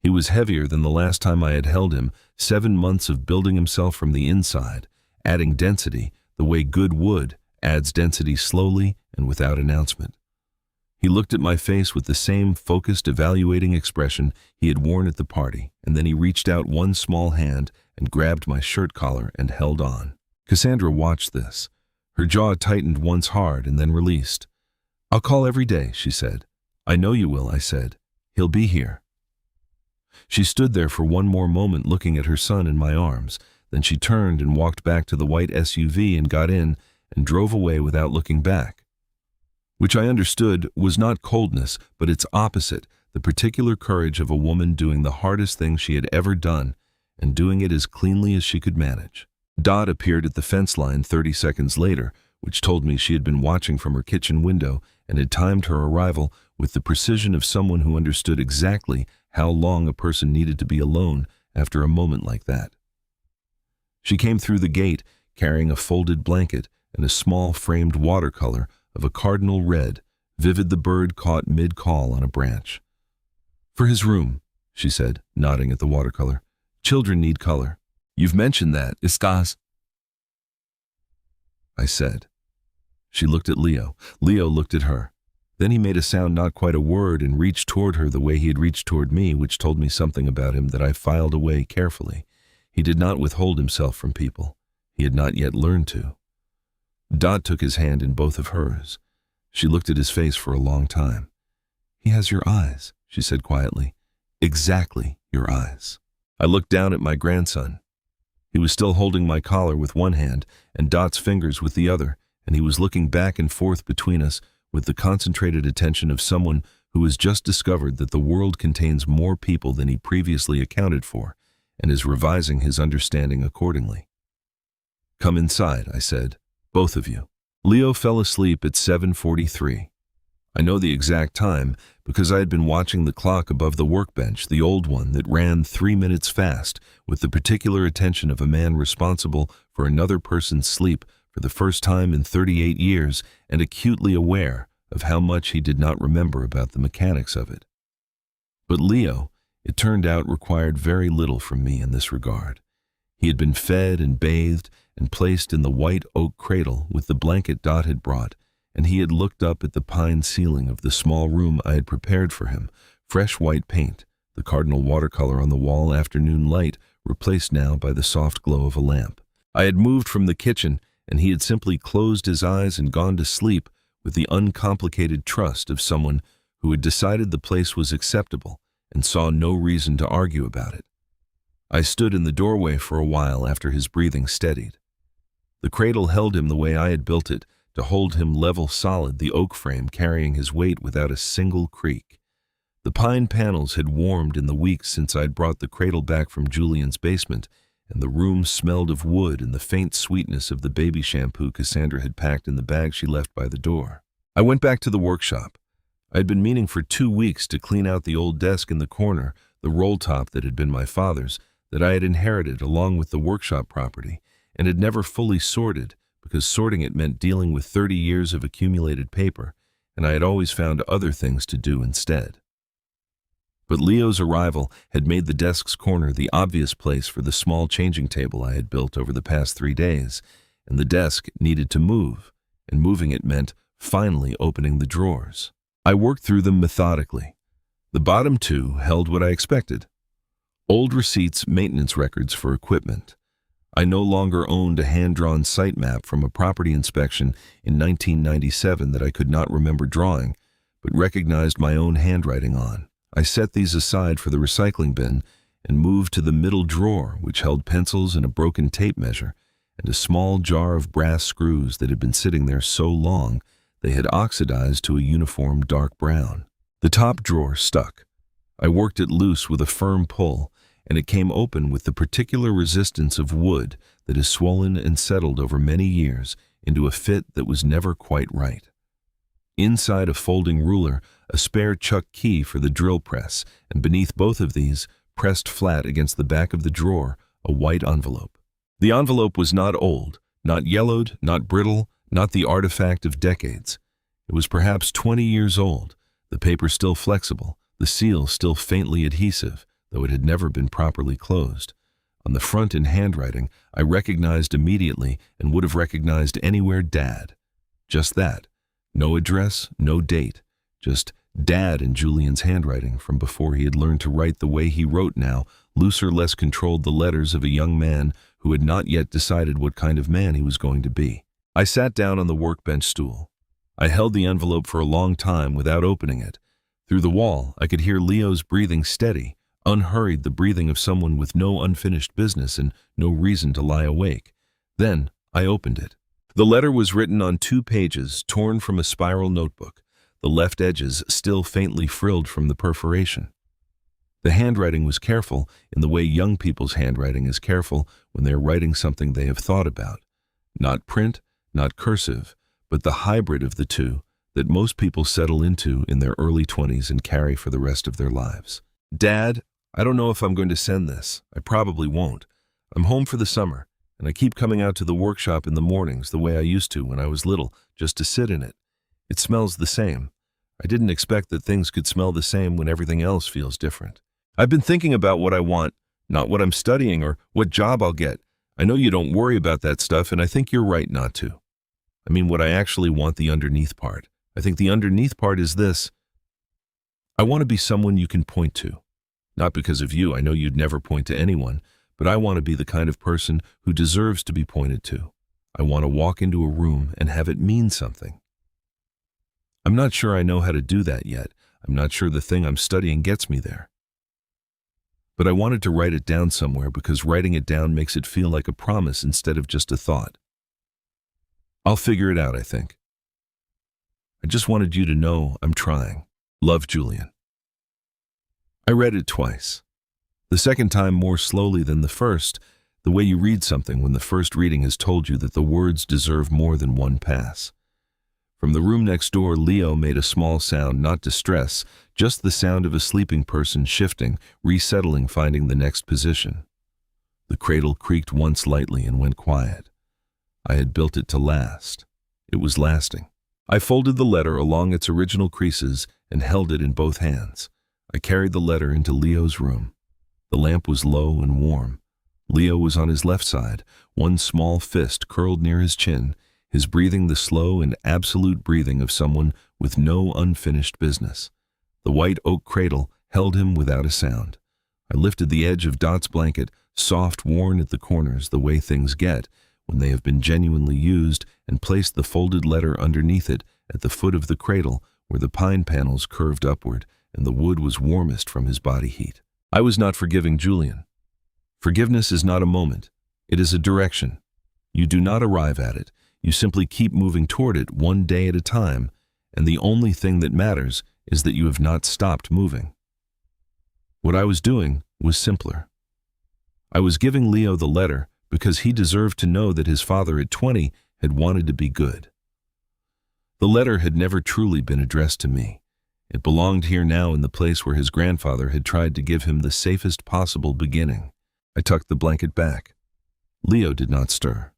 He was heavier than the last time I had held him, 7 months of building himself from the inside, adding density the way good wood adds density slowly and without announcement. He looked at my face with the same focused, evaluating expression he had worn at the party, and then he reached out one small hand and grabbed my shirt collar and held on. Cassandra watched this. Her jaw tightened once hard and then released. I'll call every day, she said. I know you will, I said. He'll be here. She stood there for one more moment looking at her son in my arms. Then she turned and walked back to the white SUV and got in and drove away without looking back. Which I understood was not coldness, but its opposite, the particular courage of a woman doing the hardest thing she had ever done and doing it as cleanly as she could manage. Dot appeared at the fence line 30 seconds later, which told me she had been watching from her kitchen window and had timed her arrival with the precision of someone who understood exactly how long a person needed to be alone after a moment like that. She came through the gate carrying a folded blanket and a small framed watercolor of a cardinal red, vivid the bird caught mid-call on a branch. For his room, she said, nodding at the watercolor. Children need color. You've mentioned that, Istas, I said. She looked at Leo. Leo looked at her. Then he made a sound, not quite a word, and reached toward her the way he had reached toward me, which told me something about him that I filed away carefully. He did not withhold himself from people. He had not yet learned to. Dot took his hand in both of hers. She looked at his face for a long time. He has your eyes, she said quietly. Exactly your eyes. I looked down at my grandson. He was still holding my collar with one hand and Dot's fingers with the other, and he was looking back and forth between us with the concentrated attention of someone who has just discovered that the world contains more people than he previously accounted for and is revising his understanding accordingly. Come inside, I said, both of you. Leo fell asleep at 7:43. I know the exact time because I had been watching the clock above the workbench, the old one that ran 3 minutes fast, with the particular attention of a man responsible for another person's sleep for the first time in 38 years and acutely aware of how much he did not remember about the mechanics of it. But Leo, it turned out, required very little from me in this regard. He had been fed and bathed and placed in the white oak cradle with the blanket Dot had brought, and he had looked up at the pine ceiling of the small room I had prepared for him, fresh white paint, the cardinal watercolor on the wall, afternoon light replaced now by the soft glow of a lamp. I had moved from the kitchen, and he had simply closed his eyes and gone to sleep with the uncomplicated trust of someone who had decided the place was acceptable and saw no reason to argue about it. I stood in the doorway for a while after his breathing steadied. The cradle held him the way I had built it, to hold him level solid, the oak frame carrying his weight without a single creak. The pine panels had warmed in the weeks since I'd brought the cradle back from Julian's basement, and the room smelled of wood and the faint sweetness of the baby shampoo Cassandra had packed in the bag she left by the door. I went back to the workshop. I had been meaning for 2 weeks to clean out the old desk in the corner, the roll top that had been my father's, that I had inherited along with the workshop property, and had never fully sorted, because sorting it meant dealing with 30 years of accumulated paper, and I had always found other things to do instead. But Leo's arrival had made the desk's corner the obvious place for the small changing table I had built over the past 3 days, and the desk needed to move, and moving it meant finally opening the drawers. I worked through them methodically. The bottom 2 held what I expected. Old receipts, maintenance records for equipment. I no longer owned a hand-drawn site map from a property inspection in 1997 that I could not remember drawing, but recognized my own handwriting on. I set these aside for the recycling bin and moved to the middle drawer, which held pencils and a broken tape measure, and a small jar of brass screws that had been sitting there so long they had oxidized to a uniform dark brown. The top drawer stuck. I worked it loose with a firm pull, and it came open with the particular resistance of wood that is swollen and settled over many years into a fit that was never quite right. Inside a folding ruler, a spare chuck key for the drill press, and beneath both of these, pressed flat against the back of the drawer, a white envelope. The envelope was not old, not yellowed, not brittle, not the artifact of decades. It was perhaps 20 years old, the paper still flexible, the seal still faintly adhesive, though it had never been properly closed. On the front in handwriting, I recognized immediately and would have recognized anywhere Dad. Just that. No address, no date. Just Dad in Julian's handwriting from before he had learned to write the way he wrote now, looser, less controlled, the letters of a young man who had not yet decided what kind of man he was going to be. I sat down on the workbench stool. I held the envelope for a long time without opening it. Through the wall, I could hear Leo's breathing steady, unhurried, the breathing of someone with no unfinished business and no reason to lie awake. Then I opened it. The letter was written on 2 pages, torn from a spiral notebook, the left edges still faintly frilled from the perforation. The handwriting was careful in the way young people's handwriting is careful when they are writing something they have thought about. Not print, not cursive, but the hybrid of the two that most people settle into in their early 20s and carry for the rest of their lives. Dad, I don't know if I'm going to send this. I probably won't. I'm home for the summer, and I keep coming out to the workshop in the mornings the way I used to when I was little, just to sit in it. It smells the same. I didn't expect that things could smell the same when everything else feels different. I've been thinking about what I want, not what I'm studying or what job I'll get. I know you don't worry about that stuff, and I think you're right not to. I mean, what I actually want, the underneath part. I think the underneath part is this. I want to be someone you can point to. Not because of you, I know you'd never point to anyone, but I want to be the kind of person who deserves to be pointed to. I want to walk into a room and have it mean something. I'm not sure I know how to do that yet. I'm not sure the thing I'm studying gets me there. But I wanted to write it down somewhere because writing it down makes it feel like a promise instead of just a thought. I'll figure it out, I think. I just wanted you to know I'm trying. Love, Julian. I read it twice. The second time more slowly than the first, the way you read something when the first reading has told you that the words deserve more than one pass. From the room next door, Leo made a small sound, not distress, just the sound of a sleeping person shifting, resettling, finding the next position. The cradle creaked once lightly and went quiet. I had built it to last. It was lasting. I folded the letter along its original creases and held it in both hands. I carried the letter into Leo's room. The lamp was low and warm. Leo was on his left side, one small fist curled near his chin, his breathing the slow and absolute breathing of someone with no unfinished business. The white oak cradle held him without a sound. I lifted the edge of Dot's blanket, soft, worn at the corners, the way things get when they have been genuinely used, and placed the folded letter underneath it at the foot of the cradle where the pine panels curved upward and the wood was warmest from his body heat. I was not forgiving Julian. Forgiveness is not a moment. It is a direction. You do not arrive at it. You simply keep moving toward it one day at a time, and the only thing that matters is that you have not stopped moving. What I was doing was simpler. I was giving Leo the letter because he deserved to know that his father at 20 had wanted to be good. The letter had never truly been addressed to me. It belonged here now in the place where his grandfather had tried to give him the safest possible beginning. I tucked the blanket back. Leo did not stir.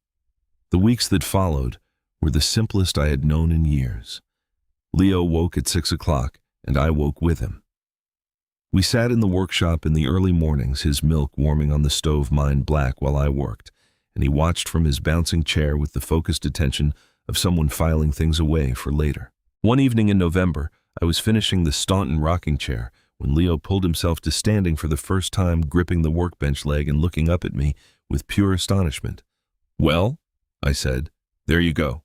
The weeks that followed were the simplest I had known in years. Leo woke at 6 o'clock, and I woke with him. We sat in the workshop in the early mornings, his milk warming on the stove, mine black, while I worked, and he watched from his bouncing chair with the focused attention of someone filing things away for later. One evening in November, I was finishing the Staunton rocking chair when Leo pulled himself to standing for the first time, gripping the workbench leg and looking up at me with pure astonishment. "Well?" I said. "There you go."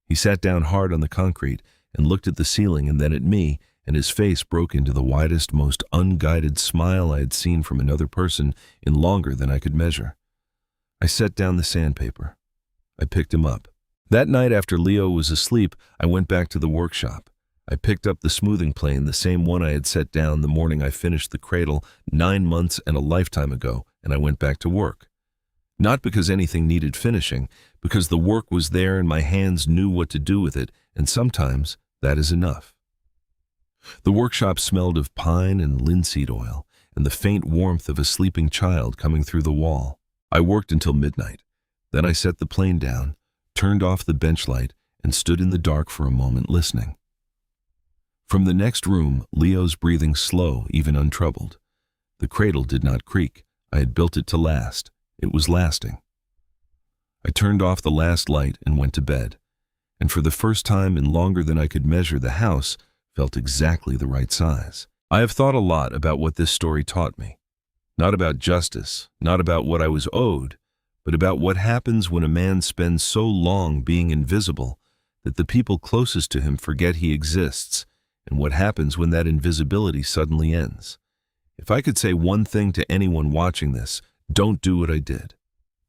He sat down hard on the concrete and looked at the ceiling and then at me, and his face broke into the widest, most unguided smile I had seen from another person in longer than I could measure. I set down the sandpaper. I picked him up. That night after Leo was asleep, I went back to the workshop. I picked up the smoothing plane, the same one I had set down the morning I finished the cradle 9 months and a lifetime ago, and I went back to work. Not because anything needed finishing, because the work was there and my hands knew what to do with it, and sometimes That is enough. The workshop smelled of pine and linseed oil, and the faint warmth of a sleeping child coming through the wall. I worked until midnight. Then I set the plane down, turned off the bench light, and stood in the dark for a moment listening. From the next room, Leo's breathing slow, even untroubled. The cradle did not creak. I had built it to last. It was lasting. I turned off the last light and went to bed, and for the first time in longer than I could measure, the house felt exactly the right size. I have thought a lot about what this story taught me. Not about justice, not about what I was owed, but about what happens when a man spends so long being invisible that the people closest to him forget he exists, and what happens when that invisibility suddenly ends. If I could say one thing to anyone watching this, don't do what I did.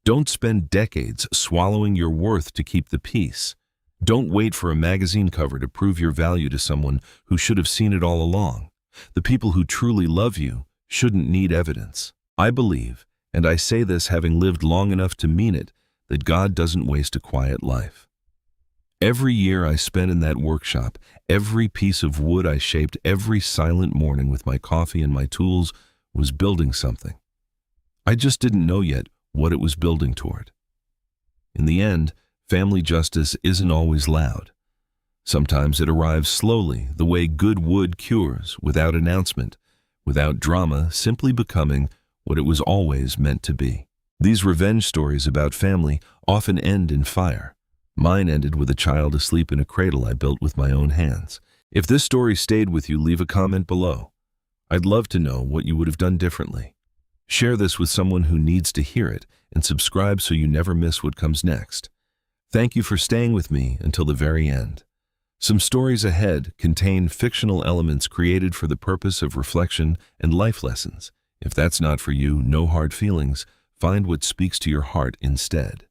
Don't spend decades swallowing your worth to keep the peace. Don't wait for a magazine cover to prove your value to someone who should have seen it all along. The people who truly love you shouldn't need evidence. I believe, and I say this having lived long enough to mean it, that God doesn't waste a quiet life. Every year I spent in that workshop, every piece of wood I shaped, every silent morning with my coffee and my tools was building something. I just didn't know yet what it was building toward. In the end, family justice isn't always loud. Sometimes it arrives slowly, the way good wood cures, without announcement, without drama, simply becoming what it was always meant to be. These revenge stories about family often end in fire. Mine ended with a child asleep in a cradle I built with my own hands. If this story stayed with you, leave a comment below. I'd love to know what you would have done differently. Share this with someone who needs to hear it, and subscribe so you never miss what comes next. Thank you for staying with me until the very end. Some stories ahead contain fictional elements created for the purpose of reflection and life lessons. If that's not for you, no hard feelings. Find what speaks to your heart instead.